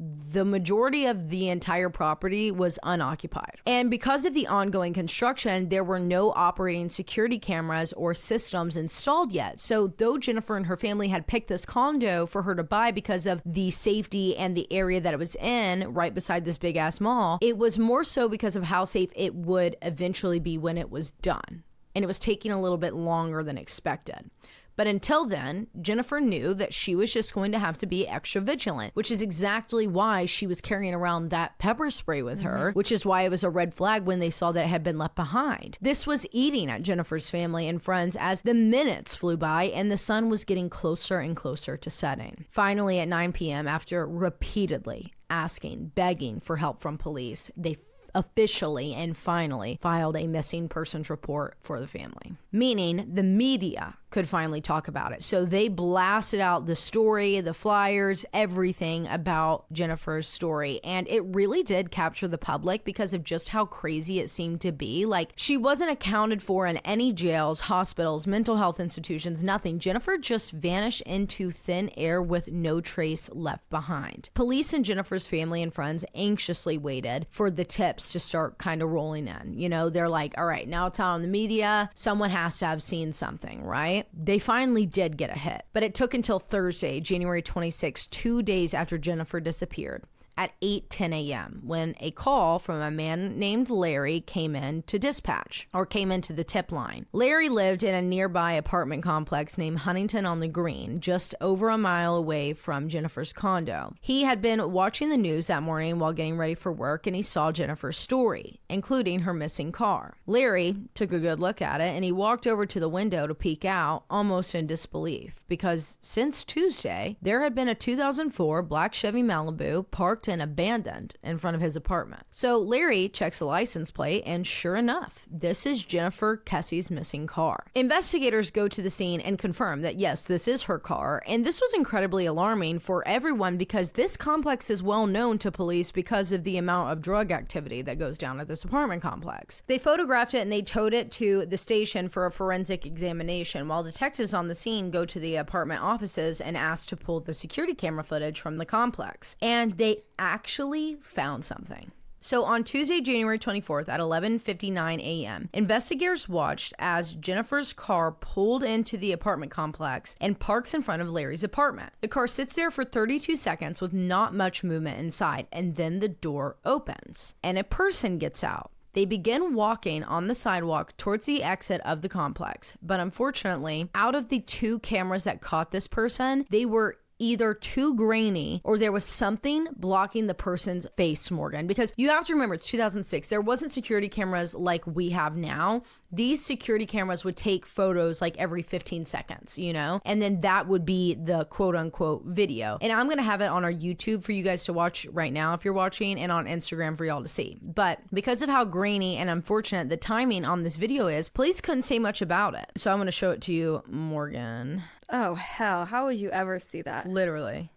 the majority of the entire property was unoccupied. And because of the ongoing construction, there were no operating security cameras or systems installed yet. So though Jennifer and her family had picked this condo for her to buy because of the safety and the area that it was in, right beside this big ass mall, it was more so because of how safe it would eventually be when it was done. And it was taking a little bit longer than expected. But until then, Jennifer knew that she was just going to have to be extra vigilant, which is exactly why she was carrying around that pepper spray with her, which is why it was a red flag when they saw that it had been left behind. This was eating at Jennifer's family and friends as the minutes flew by and the sun was getting closer and closer to setting. Finally, at 9 p.m., after repeatedly asking, begging for help from police, they officially and finally filed a missing persons report for the family, meaning the media could finally talk about it. So they blasted out the story, the flyers, everything about Jennifer's story. And it really did capture the public because of just how crazy it seemed to be. Like, she wasn't accounted for in any jails, hospitals, mental health institutions, nothing. Jennifer just vanished into thin air with no trace left behind. Police and Jennifer's family and friends anxiously waited for the tips to start kind of rolling in. They're like, all right, now it's out on the media. Someone has to have seen something, right? They finally did get a hit, but it took until Thursday, January 26, 2 days after Jennifer disappeared, at 8:10 a.m. when a call from a man named Larry came into the tip line. Larry lived in a nearby apartment complex named Huntington on the Green, just over a mile away from Jennifer's condo. He had been watching the news that morning while getting ready for work, and he saw Jennifer's story, including her missing car. Larry took a good look at it, and he walked over to the window to peek out, almost in disbelief, because since Tuesday, there had been a 2004 black Chevy Malibu parked and abandoned in front of his apartment. So Larry checks the license plate, and sure enough, this is Jennifer Kesse's missing car. Investigators go to the scene and confirm that yes, this is her car, and this was incredibly alarming for everyone because this complex is well known to police because of the amount of drug activity that goes down at this apartment complex. They photographed it and they towed it to the station for a forensic examination, while detectives on the scene go to the apartment offices and ask to pull the security camera footage from the complex. And they actually found something. So on Tuesday, January 24th at 11:59 a.m., investigators watched as Jennifer's car pulled into the apartment complex and parks in front of Larry's apartment. The car sits there for 32 seconds with not much movement inside, and then the door opens and a person gets out. They begin walking on the sidewalk towards the exit of the complex, but unfortunately, out of the 2 cameras that caught this person, they were either too grainy or there was something blocking the person's face, Morgan. Because you have to remember, it's 2006. There wasn't security cameras like we have now. These security cameras would take photos like every 15 seconds, you know? And then that would be the quote unquote video. And I'm going to have it on our YouTube for you guys to watch right now if you're watching, and on Instagram for y'all to see. But because of how grainy and unfortunate the timing on this video is, police couldn't say much about it. So I'm going to show it to you, Morgan. Oh, hell. How would you ever see that? Literally.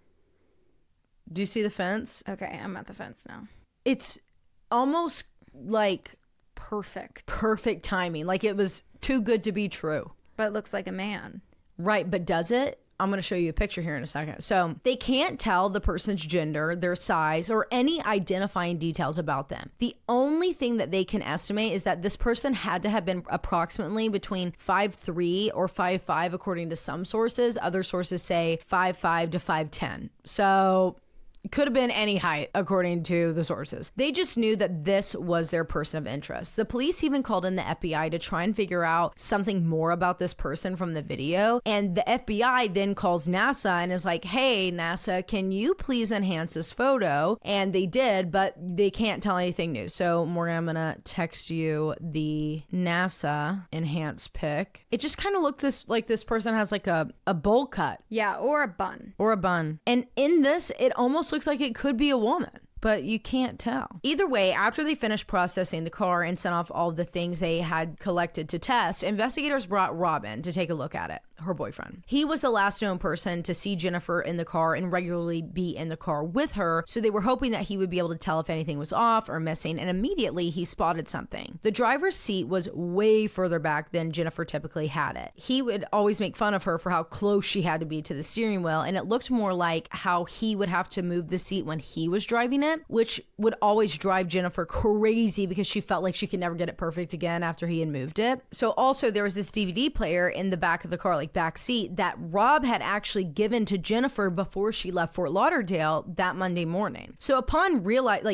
Do you see the fence? Okay, I'm at the fence now. It's almost like perfect timing. Like it was too good to be true. But it looks like a man. Right, but does it? I'm going to show you a picture here in a second. So they can't tell the person's gender, their size, or any identifying details about them. The only thing that they can estimate is that this person had to have been approximately between 5'3" or 5'5", according to some sources. Other sources say 5'5" to 5'10". So it could have been any height, according to the sources. They just knew that this was their person of interest. The police even called in the FBI to try and figure out something more about this person from the video. And the FBI then calls NASA and is like, hey, NASA, can you please enhance this photo? And they did, but they can't tell anything new. So, Morgan, I'm going to text you the NASA enhanced pic. It just kind of looked like this person has like a bowl cut. Yeah, or a bun. Or a bun. And in this, it almost looks like it could be a woman, but you can't tell. Either way, after they finished processing the car and sent off all the things they had collected to test, investigators brought Robin to take a look at it, her boyfriend. He was the last known person to see Jennifer in the car and regularly be in the car with her, so they were hoping that he would be able to tell if anything was off or missing, and immediately he spotted something. The driver's seat was way further back than Jennifer typically had it. He would always make fun of her for how close she had to be to the steering wheel, and it looked more like how he would have to move the seat when he was driving it, which would always drive Jennifer crazy because she felt like she could never get it perfect again after he had moved it. So also there was this DVD player in the back of the car, like back seat, that Rob had actually given to Jennifer before she left Fort Lauderdale that Monday morning. So upon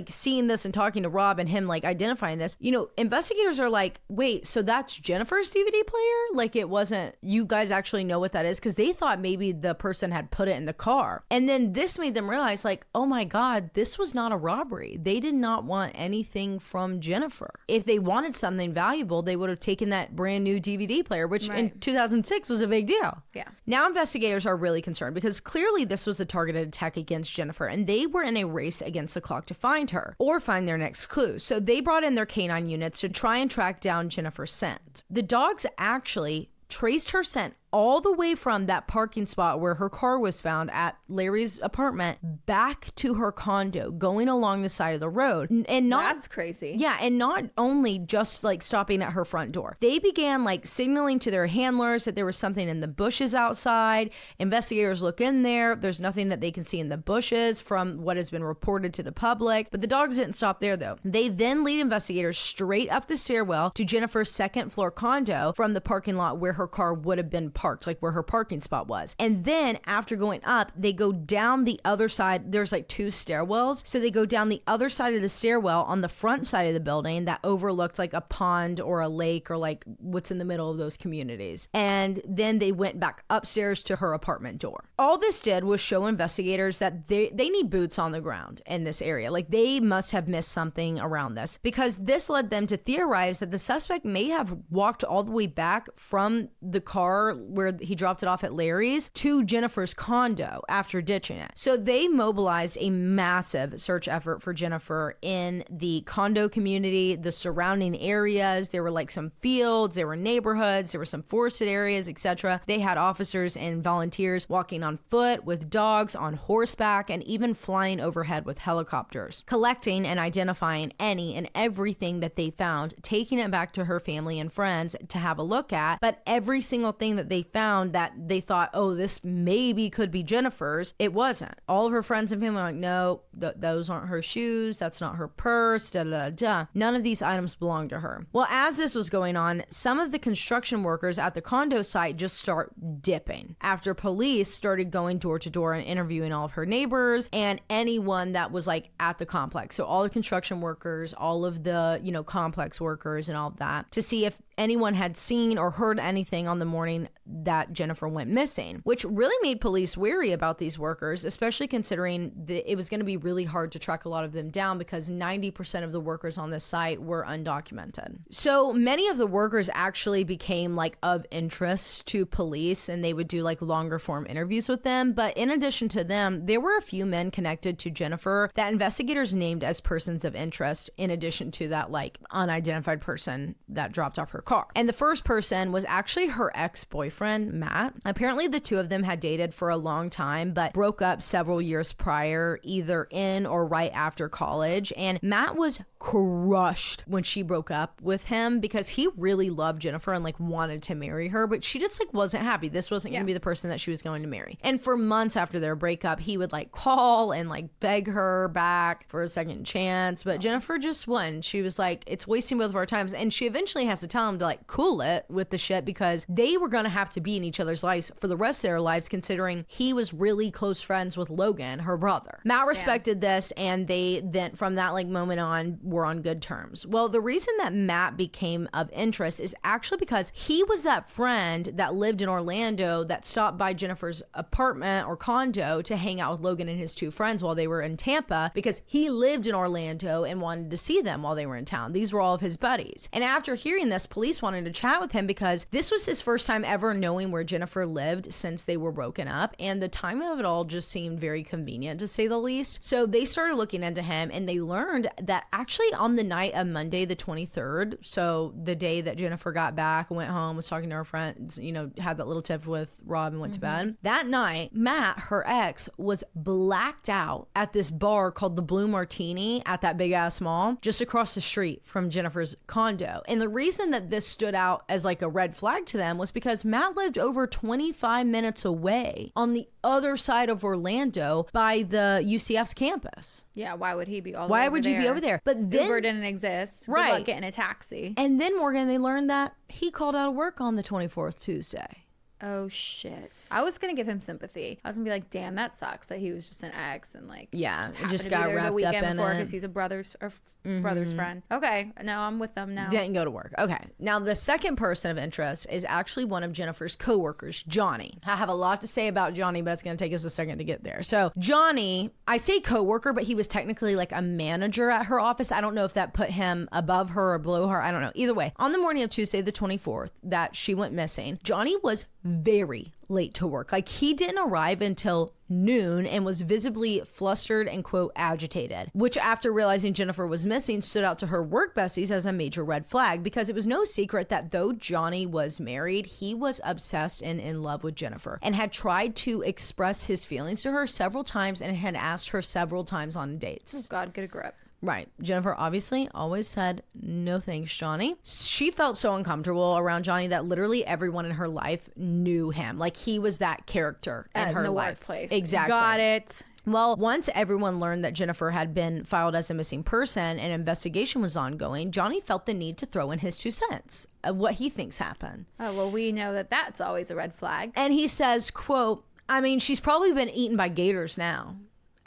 seeing this and talking to Rob and him like identifying this, you know, investigators are like, wait, so that's Jennifer's DVD player? Like it wasn't, you guys actually know what that is? Because they thought maybe the person had put it in the car. And then this made them realize like, oh my God, this was not a robbery. They did not want anything from Jennifer. If they wanted something valuable, they would have taken that brand new DVD player, which in 2006 was a big deal. Yeah. Now investigators are really concerned because clearly this was a targeted attack against Jennifer, and they were in a race against the clock to find her or find their next clue. So they brought in their canine units to try and track down Jennifer's scent. The dogs actually traced her scent all the way from that parking spot where her car was found at Larry's apartment back to her condo, going along the side of the road. And not, that's crazy. Yeah, and not only just like stopping at her front door. They began like signaling to their handlers that there was something in the bushes outside. Investigators look in there. There's nothing that they can see in the bushes from what has been reported to the public. But the dogs didn't stop there though. They then lead investigators straight up the stairwell to Jennifer's second floor condo from the parking lot where her car would have been parked, like where her parking spot was. And then after going up, they go down the other side. There's like 2 stairwells. So they go down the other side of the stairwell on the front side of the building that overlooked like a pond or a lake or like what's in the middle of those communities. And then they went back upstairs to her apartment door. All this did was show investigators that they need boots on the ground in this area. Like they must have missed something around this, because this led them to theorize that the suspect may have walked all the way back from the car where he dropped it off at Larry's to Jennifer's condo after ditching it. So they mobilized a massive search effort for Jennifer in the condo community, the surrounding areas. There were like some fields, there were neighborhoods, there were some forested areas, etc. They had officers and volunteers walking on foot, with dogs, on horseback, and even flying overhead with helicopters, collecting and identifying any and everything that they found, taking it back to her family and friends to have a look at. But every single thing that they found that they thought, oh, this maybe could be Jennifer's, it wasn't. All of her friends and family were like, no, those aren't her shoes, that's not her purse, da da da. None of these items belong to her. Well, as this was going on, some of the construction workers at the condo site just start dipping after police started going door to door and interviewing all of her neighbors and anyone that was like at the complex. So all the construction workers, all of the, complex workers and all of that, to see if anyone had seen or heard anything on the morning that Jennifer went missing, which really made police wary about these workers, especially considering that it was going to be really hard to track a lot of them down because 90% of the workers on this site were undocumented. So many of the workers actually became like of interest to police, and they would do like longer form interviews with them. But in addition to them, there were a few men connected to Jennifer that investigators named as persons of interest, in addition to that like unidentified person that dropped off her car. And the first person was actually her ex-boyfriend, Matt. Apparently the two of them had dated for a long time, but broke up several years prior, either in or right after college. And Matt was crushed when she broke up with him because he really loved Jennifer and like wanted to marry her, but she just like wasn't happy. This wasn't going to be the person that she was going to marry. And for months after their breakup, he would like call and like beg her back for a second chance, but Jennifer just wouldn't. She was like, it's wasting both of our times. And she eventually has to tell him to like cool it with the shit because they were going to have to be in each other's lives for the rest of their lives, considering he was really close friends with Logan, her brother. Matt respected this, and they then from that like moment on were on good terms. Well, the reason that Matt became of interest is actually because he was that friend that lived in Orlando that stopped by Jennifer's apartment or condo to hang out with Logan and his two friends while they were in Tampa, because he lived in Orlando and wanted to see them while they were in town. These were all of his buddies. And after hearing this, police wanted to chat with him because this was his first time ever knowing where Jennifer lived since they were broken up, and the timing of it all just seemed very convenient, to say the least. So they started looking into him, and they learned that actually on the night of Monday the 23rd, so the day that Jennifer got back, went home, was talking to her friends, had that little tiff with Rob and went to bed, that night Matt, her ex, was blacked out at this bar called the Blue Martini at that big ass mall just across the street from Jennifer's condo. And the reason that this stood out as like a red flag to them was because Matt lived over 25 minutes away on the other side of Orlando by the UCF's campus. Yeah, why would he be all Why over would there? you be over there? But then Uber didn't exist. Right. Good luck getting a taxi. And then, Morgan, they learned that he called out of work on the 24th, Tuesday. Oh shit. I was gonna give him sympathy. I was gonna be like, damn, that sucks that he was just an ex and like just got wrapped up in it because he's a brother's friend. Okay, no, I'm with them now. Didn't go to work. Okay, now the second person of interest is actually one of Jennifer's co-workers, Johnny. I have a lot to say about Johnny, but it's gonna take us a second to get there. So Johnny, I say co-worker, but he was technically like a manager at her office. I don't know if that put him above her or below her. I don't know. Either way, on the morning of Tuesday the 24th that she went missing, Johnny was very late to work. Like, he didn't arrive until noon and was visibly flustered and, quote, agitated, which after realizing Jennifer was missing stood out to her work besties as a major red flag, because it was no secret that though Johnny was married, he was obsessed and in love with Jennifer and had tried to express his feelings to her several times and had asked her several times on dates. Oh God, get a grip. Right. Jennifer obviously always said, no thanks, Johnny. She felt so uncomfortable around Johnny that literally everyone in her life knew him. Like, he was that character in her life. Workplace. Exactly. Got it. Well, once everyone learned that Jennifer had been filed as a missing person and investigation was ongoing, Johnny felt the need to throw in his 2 cents of what he thinks happened. Oh, well, we know that that's always a red flag. And he says, quote, I mean, she's probably been eaten by gators now.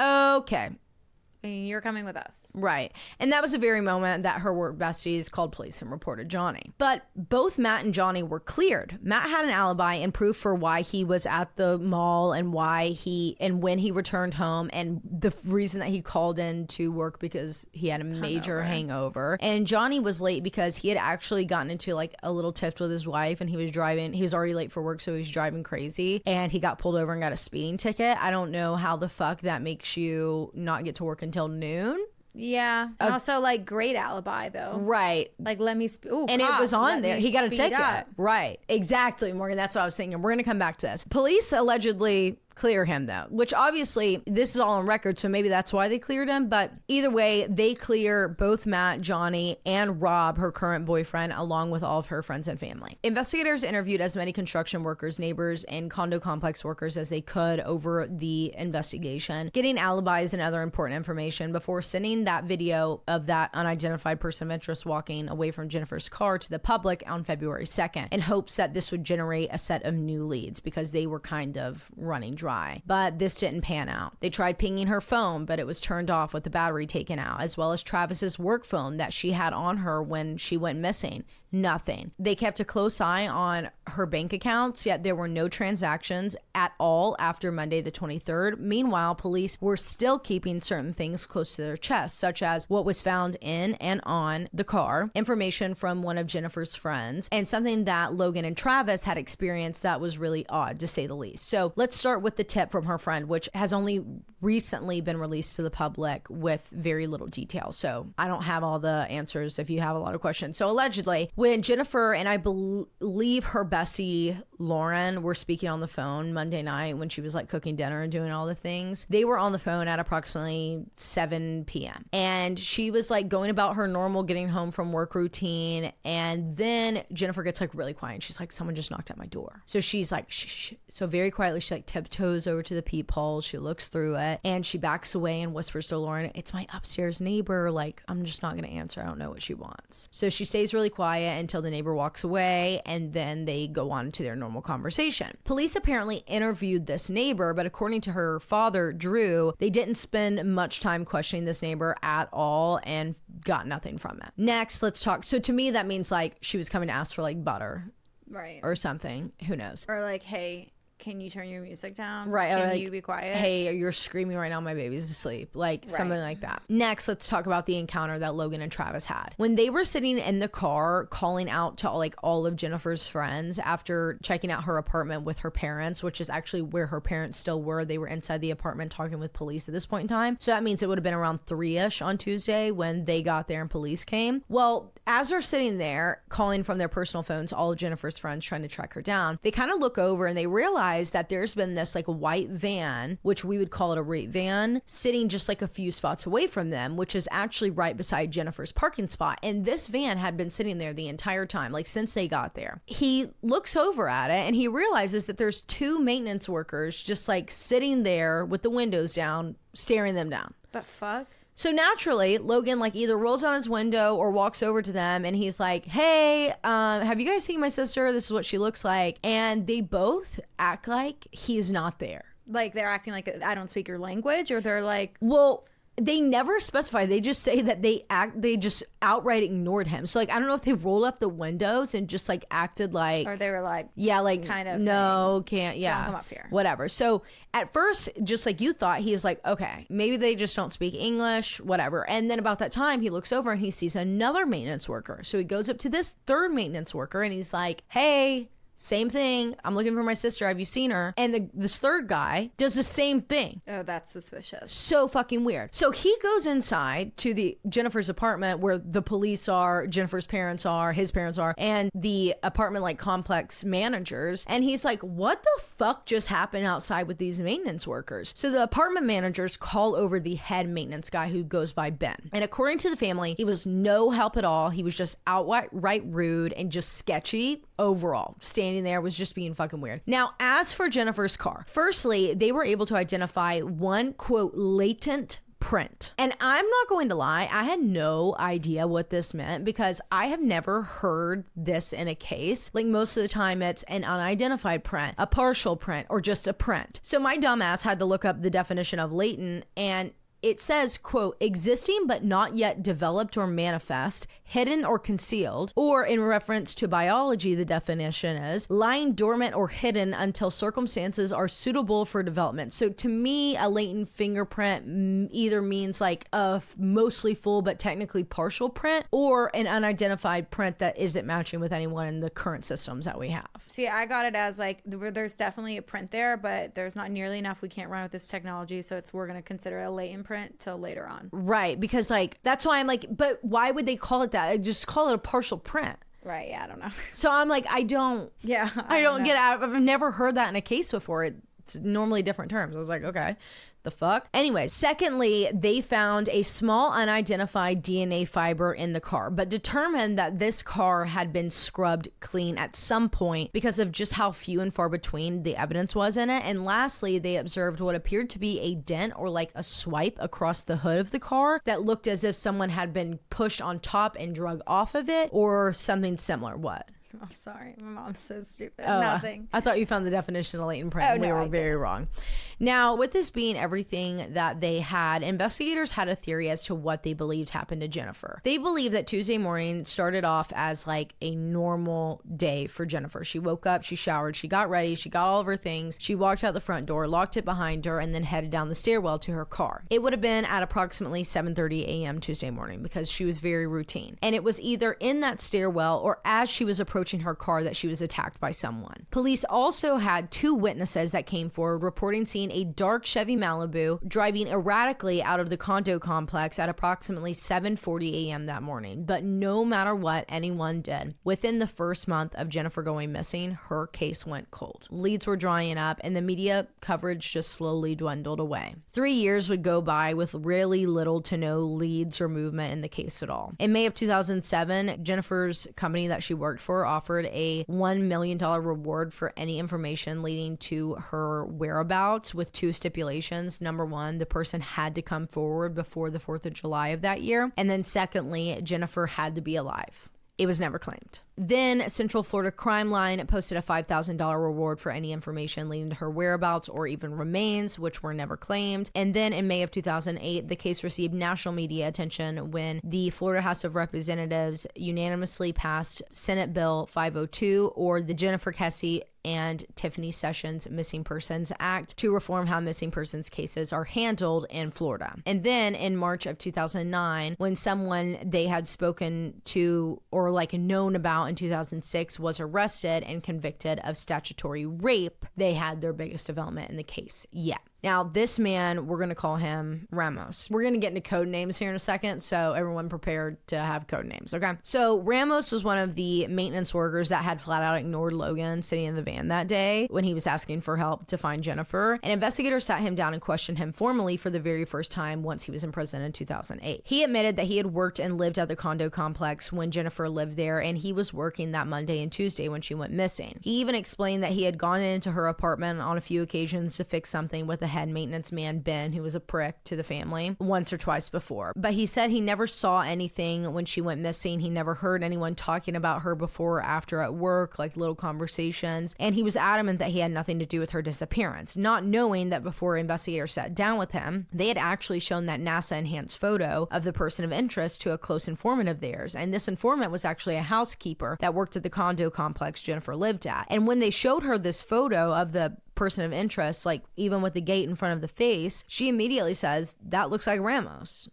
Okay. and you're coming with us. Right. And that was the very moment that her work besties called police and reported Johnny. But both Matt and Johnny were cleared. Matt had an alibi and proof for why he was at the mall and when he returned home, and the reason that he called in to work because he had a major hangover. And Johnny was late because he had actually gotten into like a little tiff with his wife, and he was already late for work, so he was driving crazy, and he got pulled over and got a speeding ticket. I don't know how the fuck that makes you not get to work until noon. Yeah. And also, like, great alibi, though. Right. Like, let me... and it was on there. He got a ticket. Right. Exactly, Morgan. That's what I was thinking. We're going to come back to this. Police allegedly clear him, though, which obviously this is all on record, so maybe that's why they cleared him. But either way, they clear both Matt, Johnny, and Rob, her current boyfriend, along with all of her friends and family. Investigators interviewed as many construction workers, neighbors, and condo complex workers as they could over the investigation, getting alibis and other important information before sending that video of that unidentified person of interest walking away from Jennifer's car to the public on February 2nd, in hopes that this would generate a set of new leads because they were kind of running dry. But this didn't pan out. They tried pinging her phone, but it was turned off with the battery taken out, as well as Travis's work phone that she had on her when she went missing. Nothing. They kept a close eye on her bank accounts, yet there were no transactions at all after Monday the 23rd. Meanwhile, police were still keeping certain things close to their chest, such as what was found in and on the car, information from one of Jennifer's friends, and something that Logan and Travis had experienced that was really odd, to say the least. So let's start with the tip from her friend, which has only recently been released to the public with very little detail. So I don't have all the answers if you have a lot of questions. So allegedly, when Jennifer and I believe her bestie Lauren were speaking on the phone Monday night when she was like cooking dinner and doing all the things, they were on the phone at approximately 7 p.m. And she was like going about her normal getting home from work routine. And then Jennifer gets like really quiet. She's like, someone just knocked at my door. So she's like, shh. So very quietly, she like tiptoes over to the peephole. She looks through it and she backs away and whispers to Lauren, it's my upstairs neighbor. Like, I'm just not going to answer. I don't know what she wants. So she stays really quiet until the neighbor walks away, and then they go on to their normal conversation. Police apparently interviewed this neighbor, but according to her father, Drew, they didn't spend much time questioning this neighbor at all and got nothing from it. Next, let's talk. So to me, that means like she was coming to ask for like butter. Right. Or something. Who knows? Or like, hey, can you turn your music down? Right. Can like, you be quiet? Hey, you're screaming right now. My baby's asleep. Like something like that. Next, let's talk about the encounter that Logan and Travis had. When they were sitting in the car calling out to like all of Jennifer's friends after checking out her apartment with her parents, which is actually where her parents still were. They were inside the apartment talking with police at this point in time. So that means it would have been around 3-ish on Tuesday when they got there and police came. Well, as they're sitting there calling from their personal phones, all of Jennifer's friends trying to track her down, they kind of look over and they realize that there's been this like white van, which we would call it a rape van, sitting just like a few spots away from them, which is actually right beside Jennifer's parking spot. And this van had been sitting there the entire time, like since they got there. He looks over at it and he realizes that there's 2 maintenance workers just like sitting there with the windows down, staring them down. The fuck? So naturally, Logan like either rolls down his window or walks over to them and he's like, hey, have you guys seen my sister? This is what she looks like. And they both act like he's not there. Like they're acting like I don't speak your language, or they're like, well, they never specify. They just say that they just outright ignored him. So like, I don't know if they rolled up the windows and just like acted like, or they were like, yeah, like kind of no, can't, yeah, don't come up here, whatever. So at first, just like you thought, he is like, okay, maybe they just don't speak English, whatever. And then about that time, he looks over and he sees another maintenance worker. So he goes up to this third maintenance worker and he's like, hey, same thing. I'm looking for my sister. Have you seen her? And this third guy does the same thing. Oh, that's suspicious. So fucking weird. So he goes inside to Jennifer's apartment where the police are, Jennifer's parents are, his parents are, and the apartment like complex managers. And he's like, what the fuck just happened outside with these maintenance workers? So the apartment managers call over the head maintenance guy who goes by Ben. And according to the family, he was no help at all. He was just outright rude and just sketchy overall. Standing there was just being fucking weird. Now, as for Jennifer's car, firstly, they were able to identify one, quote, latent print. And I'm not going to lie, I had no idea what this meant because I have never heard this in a case. Like most of the time it's an unidentified print, a partial print, or just a print. So my dumbass had to look up the definition of latent, and it says, quote, existing but not yet developed or manifest, hidden or concealed, or in reference to biology, the definition is lying dormant or hidden until circumstances are suitable for development. So to me, a latent fingerprint either means like a mostly full but technically partial print, or an unidentified print that isn't matching with anyone in the current systems that we have. See, I got it as like there's definitely a print there, but there's not nearly enough. We can't run with this technology, so we're going to consider it a latent print till later on. Right, because like that's why I'm like, but why would they call it that? Just call it a partial print. Right, yeah, I don't know. So I'm like, I don't get it. I've never heard that in a case before. It's normally different terms. I was like, okay, the fuck? Anyway, secondly, they found a small unidentified DNA fiber in the car, but determined that this car had been scrubbed clean at some point because of just how few and far between the evidence was in it. And lastly, they observed what appeared to be a dent or like a swipe across the hood of the car that looked as if someone had been pushed on top and drug off of it, or something similar. What? I'm sorry. My mom's so stupid. Oh, Nothing. I thought you found the definition of latent print. We were very wrong. Now, with this being everything that they had, investigators had a theory as to what they believed happened to Jennifer. They believed that Tuesday morning started off as like a normal day for Jennifer. She woke up, she showered, she got ready, she got all of her things, she walked out the front door, locked it behind her, and then headed down the stairwell to her car. It would have been at approximately 7:30 a.m. Tuesday morning because she was very routine. And it was either in that stairwell or as she was approaching her car that she was attacked by someone. Police also had 2 witnesses that came forward reporting seeing a dark Chevy Malibu driving erratically out of the condo complex at approximately 7:40 a.m. that morning. But no matter what anyone did, within the first month of Jennifer going missing, her case went cold. Leads were drying up and the media coverage just slowly dwindled away. 3 years would go by with really little to no leads or movement in the case at all. In May of 2007, Jennifer's company that she worked for offered a $1 million reward for any information leading to her whereabouts with 2 stipulations. Number 1, the person had to come forward before the 4th of July of that year. And then secondly, Jennifer had to be alive. It was never claimed. Then Central Florida Crime Line posted a $5,000 reward for any information leading to her whereabouts or even remains, which were never claimed. And then in May of 2008, the case received national media attention when the Florida House of Representatives unanimously passed Senate Bill 502, or the Jennifer Kesse and Tiffany Sessions Missing Persons Act, to reform how missing persons cases are handled in Florida. And then in March of 2009, when someone they had spoken to or like known about in 2006 was arrested and convicted of statutory rape, they had their biggest development in the case yet. Now, this man, we're going to call him Ramos. We're going to get into code names here in a second, so everyone prepared to have code names, okay? So Ramos was one of the maintenance workers that had flat out ignored Logan sitting in the van that day when he was asking for help to find Jennifer. And investigators sat him down and questioned him formally for the very first time once he was in prison in 2008. He admitted that he had worked and lived at the condo complex when Jennifer lived there, and he was working that Monday and Tuesday when she went missing. He even explained that he had gone into her apartment on a few occasions to fix something with a head maintenance man, Ben, who was a prick to the family, once or twice before. But he said he never saw anything when she went missing. He never heard anyone talking about her before or after at work, like little conversations. And he was adamant that he had nothing to do with her disappearance, not knowing that before investigators sat down with him, they had actually shown that NASA enhanced photo of the person of interest to a close informant of theirs. And this informant was actually a housekeeper that worked at the condo complex Jennifer lived at. And when they showed her this photo of the person of interest, like even with the gate in front of the face, she immediately says, that looks like Ramos.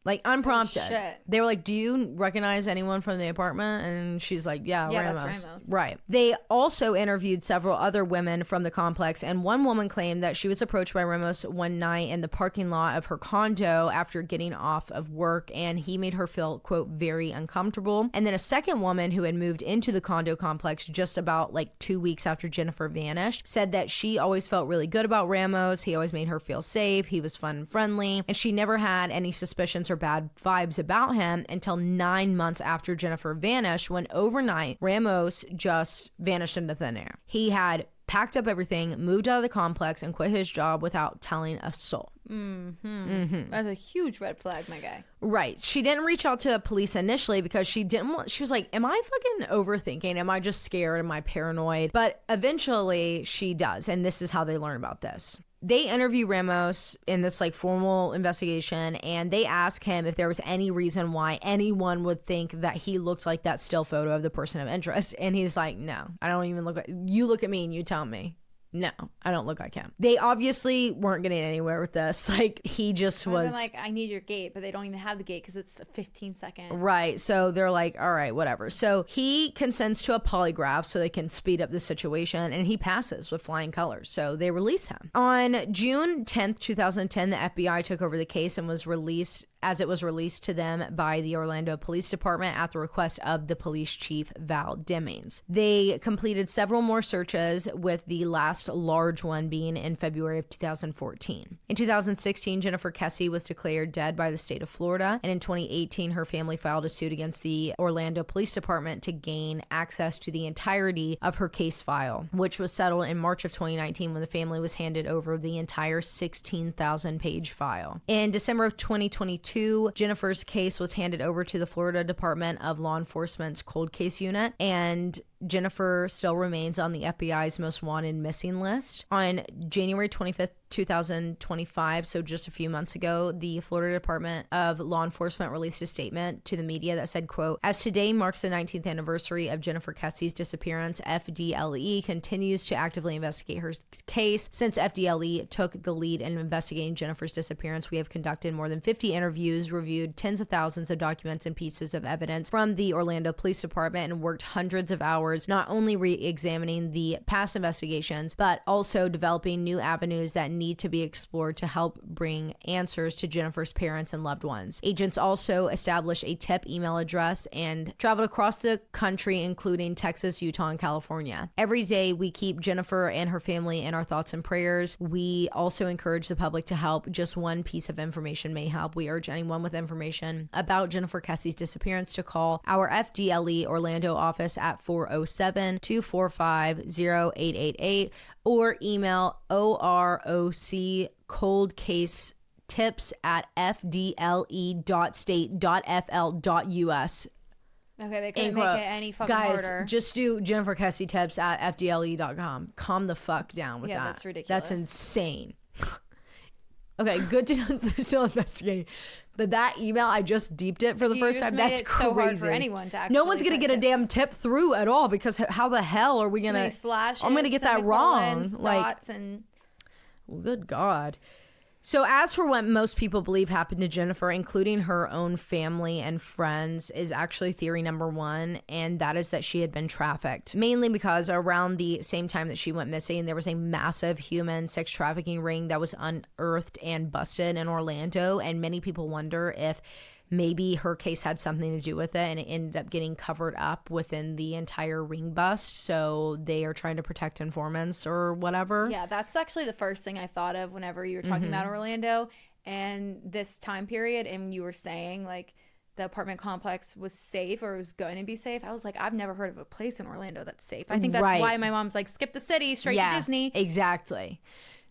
Like unprompted. Oh, shit. They were like, do you recognize anyone from the apartment? And she's like, yeah, Ramos. That's Ramos. Right. They also interviewed several other women from the complex, and one woman claimed that she was approached by Ramos one night in the parking lot of her condo after getting off of work, and he made her feel, quote, very uncomfortable. And then a second woman who had moved into the condo complex just about like 2 weeks after Jennifer vanished said that she always felt really good about Ramos. He always made her feel safe. He was fun and friendly, and she never had any suspicions or bad vibes about him until 9 months after Jennifer vanished, when overnight Ramos just vanished into thin air. He had packed up everything, moved out of the complex, and quit his job without telling a soul. That's a huge red flag, my guy. Right. She didn't reach out to the police initially because she was like, am I fucking overthinking? Am I just scared? Am I paranoid? But eventually she does. And this is how they learn about this. they interview Ramos in this like formal investigation, and they ask him if there was any reason why anyone would think that he looked like that still photo of the person of interest. And he's like, no, I don't even look like you. Look at me and you tell me. No, I don't look like him. They obviously weren't getting anywhere with this. Like, he just was like, I need your gate, but they don't even have the gate because it's a 15-second. Right. So they're like, all right, whatever. So he consents to a polygraph so they can speed up the situation, and he passes with flying colors. So they release him. On June 10th, 2010, the FBI took over the case and was released to them by the Orlando Police Department at the request of the police chief, Val Demings. They completed several more searches, with the last large one being in February of 2014. In 2016, Jennifer Kesse was declared dead by the state of Florida, and in 2018, her family filed a suit against the Orlando Police Department to gain access to the entirety of her case file, which was settled in March of 2019 when the family was handed over the entire 16,000-page file. In December of 2022, Jennifer's case was handed over to the Florida Department of Law Enforcement's Cold Case Unit, and Jennifer still remains on the FBI's most wanted missing list. On January 25th, 2025, so just a few months ago, the Florida Department of Law Enforcement released a statement to the media that said, quote, as today marks the 19th anniversary of Jennifer Kesse's disappearance, FDLE continues to actively investigate her case. Since FDLE took the lead in investigating Jennifer's disappearance, we have conducted more than 50 interviews, reviewed tens of thousands of documents and pieces of evidence from the Orlando Police Department, and worked hundreds of hours not only re-examining the past investigations, but also developing new avenues that need to be explored to help bring answers to Jennifer's parents and loved ones. Agents also established a tip email address and traveled across the country, including Texas, Utah, and California. Every day, we keep Jennifer and her family in our thoughts and prayers. We also encourage the public to help. Just one piece of information may help. We urge anyone with information about Jennifer Kesse's disappearance to call our FDLE Orlando office at 407-245-0888 or email orccoldcase.tips@fdle.state.fl.us. Okay, they couldn't make it any fucking harder. Guys, just do Jennifer Kesse tips at fdle.com. Calm the fuck down with that. Yeah, that's ridiculous. That's insane. Okay, good to know that they're still investigating. But that email, I just deeped it for the first time. That's crazy. So hard for anyone to actually. No one's gonna get a damn tip through at all, because how the hell are we gonna? I'm gonna get that wrong. Dots and. Well, good God. So as for what most people believe happened to Jennifer, including her own family and friends, is actually theory number one, and that is that she had been trafficked. Mainly because around the same time that she went missing, there was a massive human sex trafficking ring that was unearthed and busted in Orlando, and many people wonder if maybe her case had something to do with it, and it ended up getting covered up within the entire ring bust. So they are trying to protect informants or whatever. Yeah, that's actually the first thing I thought of whenever you were talking about Orlando and this time period, and you were saying like the apartment complex was safe or was going to be safe. I was like, I've never heard of a place in Orlando that's safe. I think that's why my mom's like, skip the city, straight to Disney. Exactly.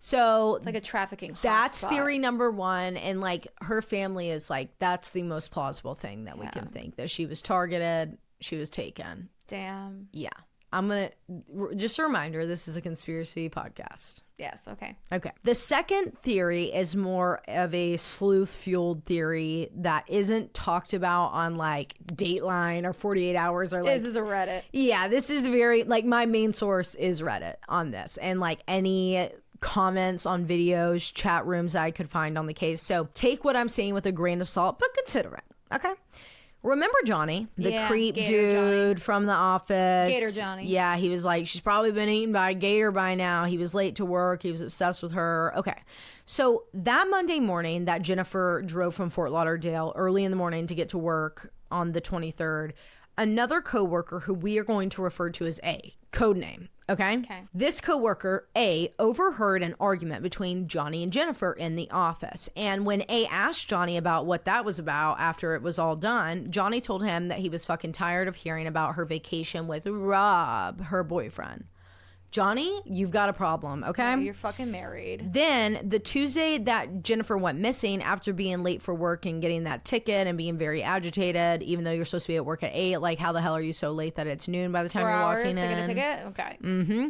So it's like a trafficking hotspot. That's theory number one. And like her family is like, that's the most plausible thing that we can think, that she was targeted, she was taken. Damn. Yeah. I'm going to just a reminder, this is a conspiracy podcast. Yes. Okay. Okay. The second theory is more of a sleuth fueled theory that isn't talked about on like Dateline or 48 Hours or like. This is a Reddit. Yeah. This is very like my main source is Reddit on this, and like any comments on videos, chat rooms that I could find on the case. So take what I'm saying with a grain of salt, but consider it. Okay. Remember Johnny, the creep Gator dude Johnny. From the office? Gator Johnny. Yeah, he was like, she's probably been eaten by a gator by now. He was late to work. He was obsessed with her. Okay. So that Monday morning that Jennifer drove from Fort Lauderdale early in the morning to get to work on the 23rd, another coworker who we are going to refer to as A, code name. Okay. This coworker, A, overheard an argument between Johnny and Jennifer in the office. And when A asked Johnny about what that was about after it was all done, Johnny told him that he was fucking tired of hearing about her vacation with Rob, her boyfriend. Johnny, you've got a problem, okay? No, you're fucking married. Then the Tuesday that Jennifer went missing after being late for work and getting that ticket and being very agitated, even though you're supposed to be at work at 8, like how the hell are you so late that it's noon by the time you're walking in? 4 hours to get a ticket? Okay. Mm-hmm.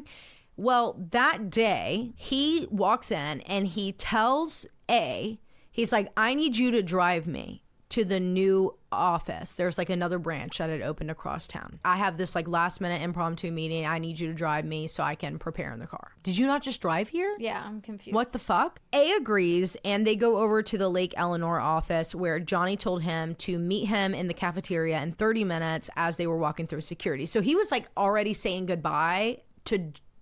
Well, that day, he walks in and he tells A, he's like, I need you to drive me to the new office. There's like another branch that had opened across town. I have this like last minute impromptu meeting. I need you to drive me so I can prepare in the car. Did you not just drive here? Yeah, I'm confused. What the fuck? A agrees, and they go over to the Lake Eleanor office where Johnny told him to meet him in the cafeteria in 30 minutes as they were walking through security. So he was like already saying goodbye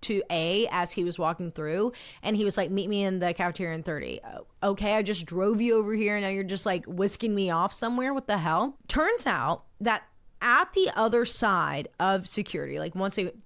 to A as he was walking through, and he was like, meet me in the cafeteria in 30. Okay, I just drove you over here, now you're just like whisking me off somewhere. What the hell? Turns out that at the other side of security, like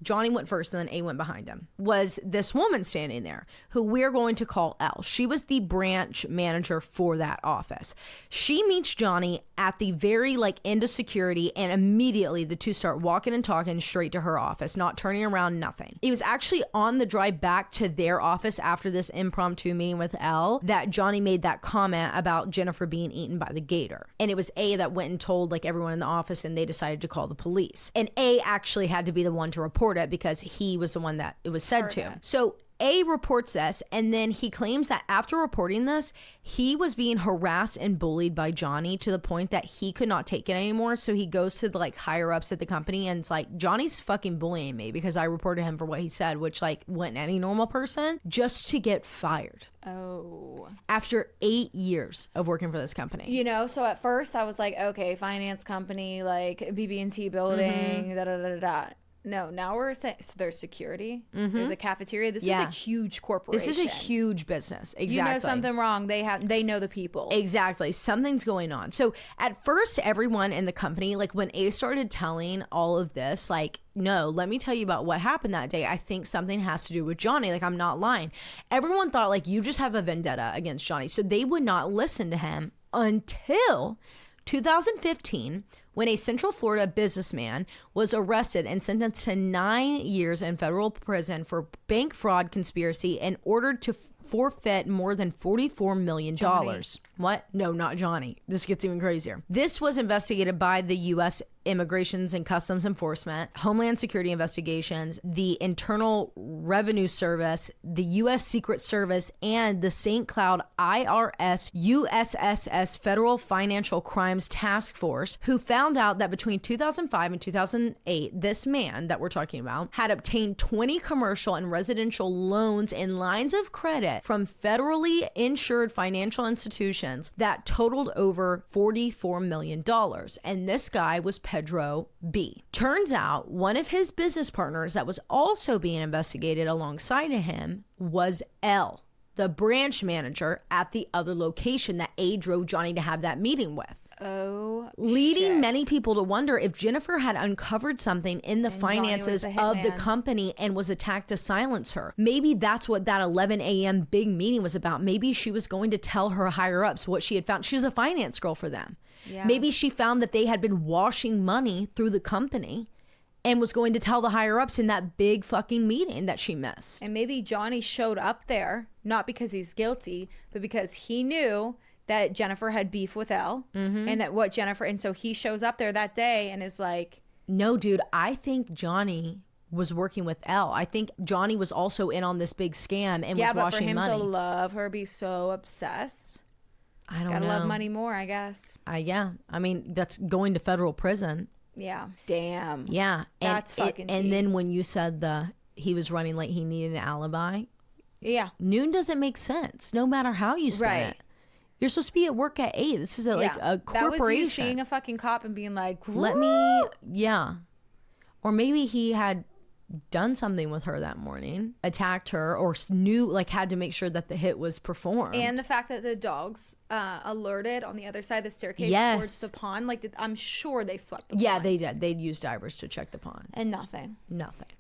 Johnny went first and then A went behind him, was this woman standing there who we're going to call L. She was the branch manager for that office. She meets Johnny at the very like end of security, and immediately the two start walking and talking straight to her office, not turning around, nothing. It was actually on the drive back to their office after this impromptu meeting with L that Johnny made that comment about Jennifer being eaten by the gator. And it was A that went and told like everyone in the office, and they decided to call the police. And A actually had to be the one to report it because he was the one that it was said to. So A reports this, and then he claims that after reporting this, he was being harassed and bullied by Johnny to the point that he could not take it anymore. So he goes to the like higher ups at the company and it's like, Johnny's fucking bullying me because I reported him for what he said, which like wouldn't any normal person, just to get fired. Oh. After 8 years of working for this company. You know, so at first I was like, okay, finance company, like BB&T building, da da da da. No, now we're saying, so there's security, there's a cafeteria. This is a huge corporation. This is a huge business. Exactly. You know something wrong. They know the people. Exactly. Something's going on. So at first, everyone in the company, like when A started telling all of this, like, no, let me tell you about what happened that day. I think something has to do with Johnny. Like, I'm not lying. Everyone thought like you just have a vendetta against Johnny. So they would not listen to him until 2015, when a Central Florida businessman was arrested and sentenced to 9 years in federal prison for bank fraud conspiracy and ordered to forfeit more than $44 million. Johnny. What? No, not Johnny. This gets even crazier. This was investigated by the U.S. Immigrations and Customs Enforcement, Homeland Security Investigations, the Internal Revenue Service, the U.S. Secret Service, and the St. Cloud IRS USSS Federal Financial Crimes Task Force, who found out that between 2005 and 2008, this man that we're talking about had obtained 20 commercial and residential loans and lines of credit from federally insured financial institutions that totaled over $44 million. And this guy was Pedro B. Turns out one of his business partners that was also being investigated alongside of him was L, the branch manager at the other location that A drove Johnny to have that meeting with. Oh, leading shit. many people to wonder if Jennifer had uncovered something in the finances of the company and was attacked to silence her. Maybe that's what that 11 a.m. big meeting was about. Maybe she was going to tell her higher ups what she had found. She was a finance girl for them. Yeah. Maybe she found that they had been washing money through the company and was going to tell the higher ups in that big fucking meeting that she missed. And maybe Johnny showed up there, not because he's guilty, but because he knew that Jennifer had beef with Elle, and that what Jennifer, and so he shows up there that day and is like, no, dude, I think Johnny was working with Elle. I think Johnny was also in on this big scam and was washing money. Yeah, but for him to love her, be so obsessed, I don't know. Gotta love money more, I guess. Yeah. I mean, that's going to federal prison. Yeah. Damn. Yeah. That's fucking tea. And then when you said he was running late, he needed an alibi. Yeah. Noon doesn't make sense, no matter how you spend it. You're supposed to be at work at 8. This is like a corporation. That was you seeing a fucking cop and being like, let me, Or maybe he had done something with her that morning, attacked her, or knew, like, had to make sure that the hit was performed. And the fact that the dogs alerted on the other side of the staircase towards the pond, like, I'm sure they swept the pond. Yeah, they did. They'd used divers to check the pond. And nothing.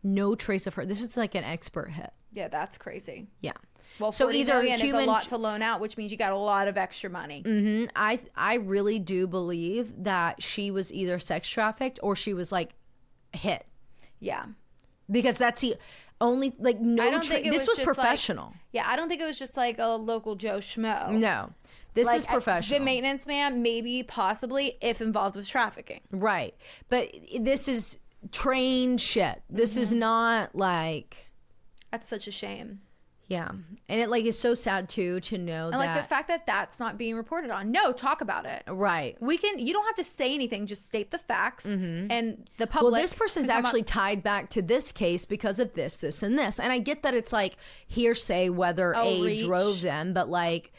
No trace of her. This is like an expert hit. Yeah, that's crazy. Yeah. Well, so either million is a lot to loan out, which means you got a lot of extra money. I really do believe that she was either sex trafficked or she was like hit. Yeah. Because that's the only, like, no, I don't think this was professional. Like, yeah, I don't think it was just like a local Joe Schmo. No, this is professional. The maintenance man, maybe, possibly, if involved with trafficking. Right. But this is trained shit. This is not like... That's such a shame. Yeah. And it like is so sad too to know and that. like the fact that that's not being reported on. No, talk about it. Right. You don't have to say anything, just state the facts and the public. Well, this person's actually tied back to this case because of this, this, and this. And I get that it's like hearsay whether A drove them, but like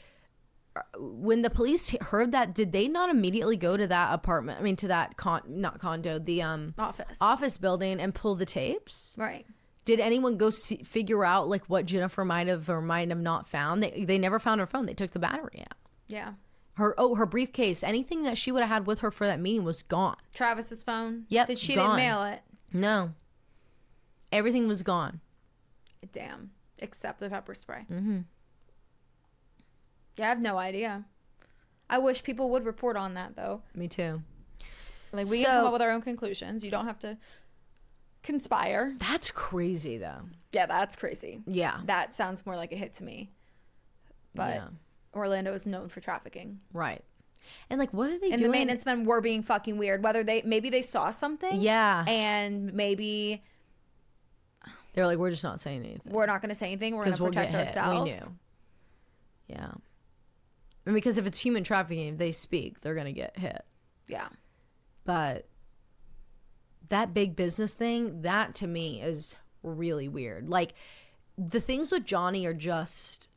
when the police heard that, did they not immediately go to that apartment? I mean, to that not condo, the office building and pull the tapes? Right. Did anyone go figure out like what Jennifer might have or might have not found? They never found her phone. They took the battery out. Yeah. Her briefcase, anything that she would have had with her for that meeting was gone. Travis's phone. Yep. Didn't mail it. No. Everything was gone. Damn. Except the pepper spray. Mm-hmm. Yeah, I have no idea. I wish people would report on that though. Me too. Like we can come up with our own conclusions. You don't have to conspire. That's crazy though. Yeah, that's crazy. Yeah. That sounds more like a hit to me. But Orlando is known for trafficking. Right. And like what are they doing? And the maintenance men were being fucking weird. Whether maybe they saw something. Yeah. And maybe they're like, we're just not saying anything. We're not going to say anything. We're going to protect ourselves. We knew. Yeah. And because if it's human trafficking, if they speak, they're going to get hit. Yeah. But that big business thing, that to me is really weird. Like the things with Johnny are just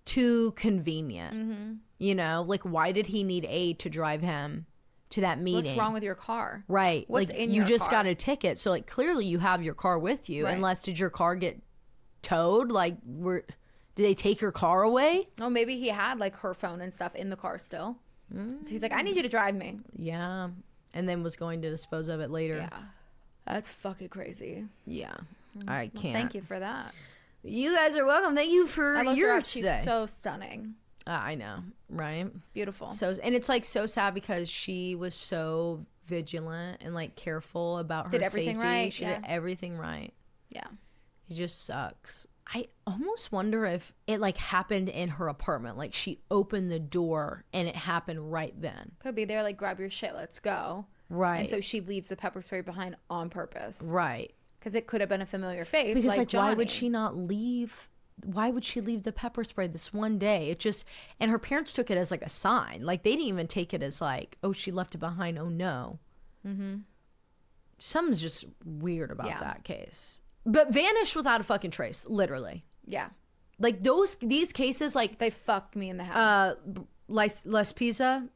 too convenient. Mm-hmm. You know, like why did he need A to drive him to that meeting? What's wrong with your car? Right. What's like, in you your just car? got a ticket. So like clearly you have your car with you. Right. Unless did your car get towed? Like did they take your car away? Oh, maybe he had like her phone and stuff in the car still. So he's like, I need you to drive me. Yeah. And then was going to dispose of it later. Yeah. That's fucking crazy. Yeah. I can't. Well, thank you for that. You guys are welcome. Thank you for yours today. She's so stunning. I know, right? Beautiful. And it's like so sad because she was so vigilant and like careful about her everything safety. right. She did everything right. Yeah. It just sucks. I almost wonder if it like happened in her apartment. Like she opened the door and it happened right then. Could be. They're like, grab your shit, let's go. Right. And so she leaves the pepper spray behind on purpose. Right. Because it could have been a familiar face. Because like Johnny. why would she not leave? Why would she leave the pepper spray this one day? It just, and her parents took it as like a sign. Like they didn't even take it as like, oh, she left it behind. Oh no. Mm-hmm. Something's just weird about that case. But vanished without a fucking trace, literally. Yeah. Like these cases, like they fuck me in the head. Bryce Pizza,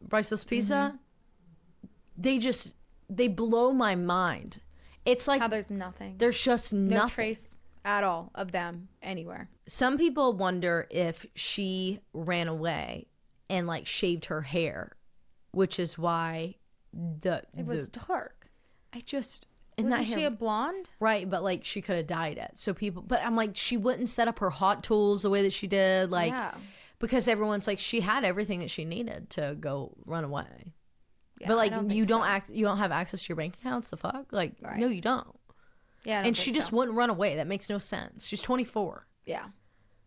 mm-hmm. they blow my mind. It's like how there's nothing. There's just nothing. No trace at all of them anywhere. Some people wonder if she ran away and like shaved her hair, which is why it was dark. Wasn't she a blonde? Right, but like she could have dyed it. So but I'm like, she wouldn't set up her hot tools the way that she did, like because everyone's like, she had everything that she needed to go run away. Yeah, but like you don't have access to your bank accounts. The fuck, like no, you don't. Yeah, and she just wouldn't run away. That makes no sense. She's 24. Yeah,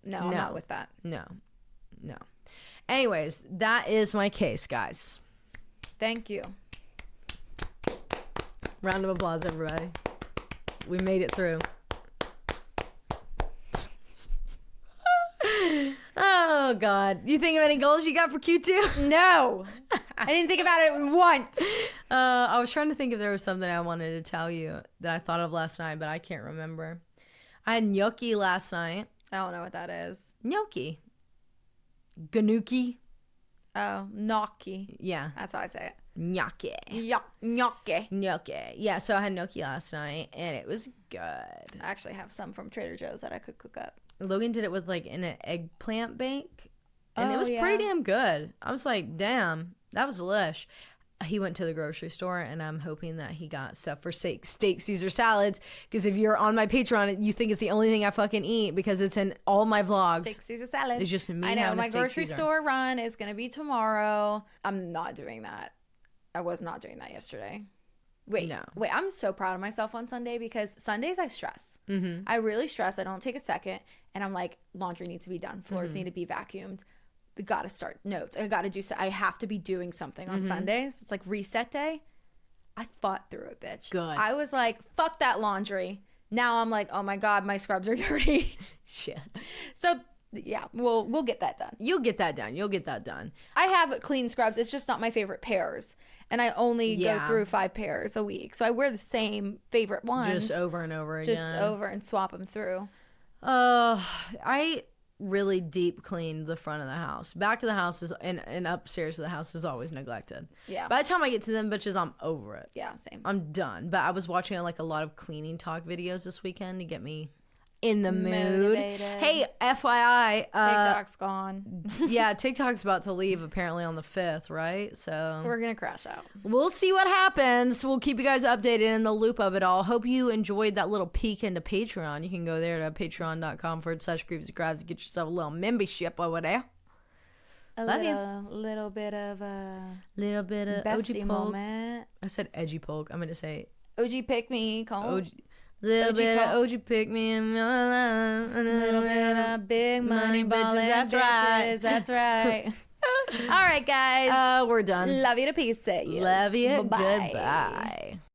no, I'm not with that. No. Anyways, that is my case, guys. Thank you. Round of applause, everybody. We made it through. Oh, God. You think of any goals you got for Q2? No. I didn't think about it once. I was trying to think if there was something I wanted to tell you that I thought of last night, but I can't remember. I had gnocchi last night. I don't know what that is. Gnocchi. Ganuki. Oh, gnocchi. Yeah. That's how I say it. Gnocchi. Gnocchi. Gnocchi. Yeah, so I had gnocchi last night, and it was good. I actually have some from Trader Joe's that I could cook up. Logan did it with like in an eggplant bake, and it was pretty damn good. I was like, damn, that was delish. He went to the grocery store, and I'm hoping that he got stuff for steak Caesar salads, because if you're on my Patreon, you think it's the only thing I fucking eat because it's in all my vlogs. Steak Caesar salad. It's just me. I know, having my a steak grocery Caesar. store run is going to be tomorrow. I'm not doing that. I was not doing that yesterday. Wait, I'm so proud of myself on Sunday, because Sundays I stress. Mm-hmm. I really stress. I don't take a second, and I'm like, laundry needs to be done. Floors need to be vacuumed. We got to start notes. I got to do so. I have to be doing something on Sundays. It's like reset day. I fought through it, bitch. Good. I was like, fuck that laundry. Now I'm like, oh my God, my scrubs are dirty. Shit. So yeah, we'll get that done. You'll get that done. I have clean scrubs. It's just not my favorite pairs. And I only go through 5 pairs a week. So I wear the same favorite ones. Just over and over again. Just over and swap them through. I really deep cleaned the front of the house. Back of the house is and upstairs of the house is always neglected. Yeah. By the time I get to them bitches, I'm over it. Yeah, same. I'm done. But I was watching like a lot of cleaning talk videos this weekend to get me in the mood. Motivated. Hey, FYI, TikTok's gone. Yeah, TikTok's about to leave apparently on the 5th, right? So we're gonna crash out. We'll see what happens. We'll keep you guys updated in the loop of it all. Hope you enjoyed that little peek into Patreon. You can go there to patreon.com/grieves and get yourself a little membership over there. Little bit of bestie OG moment. I said edgy poke. I'm gonna say OG pick me. Little bit of OG pick me in my life. A little bit of big money bitches, that's right. That's right. All right, guys. We're done. Love you to pieces. Love you. Bye-bye. Goodbye.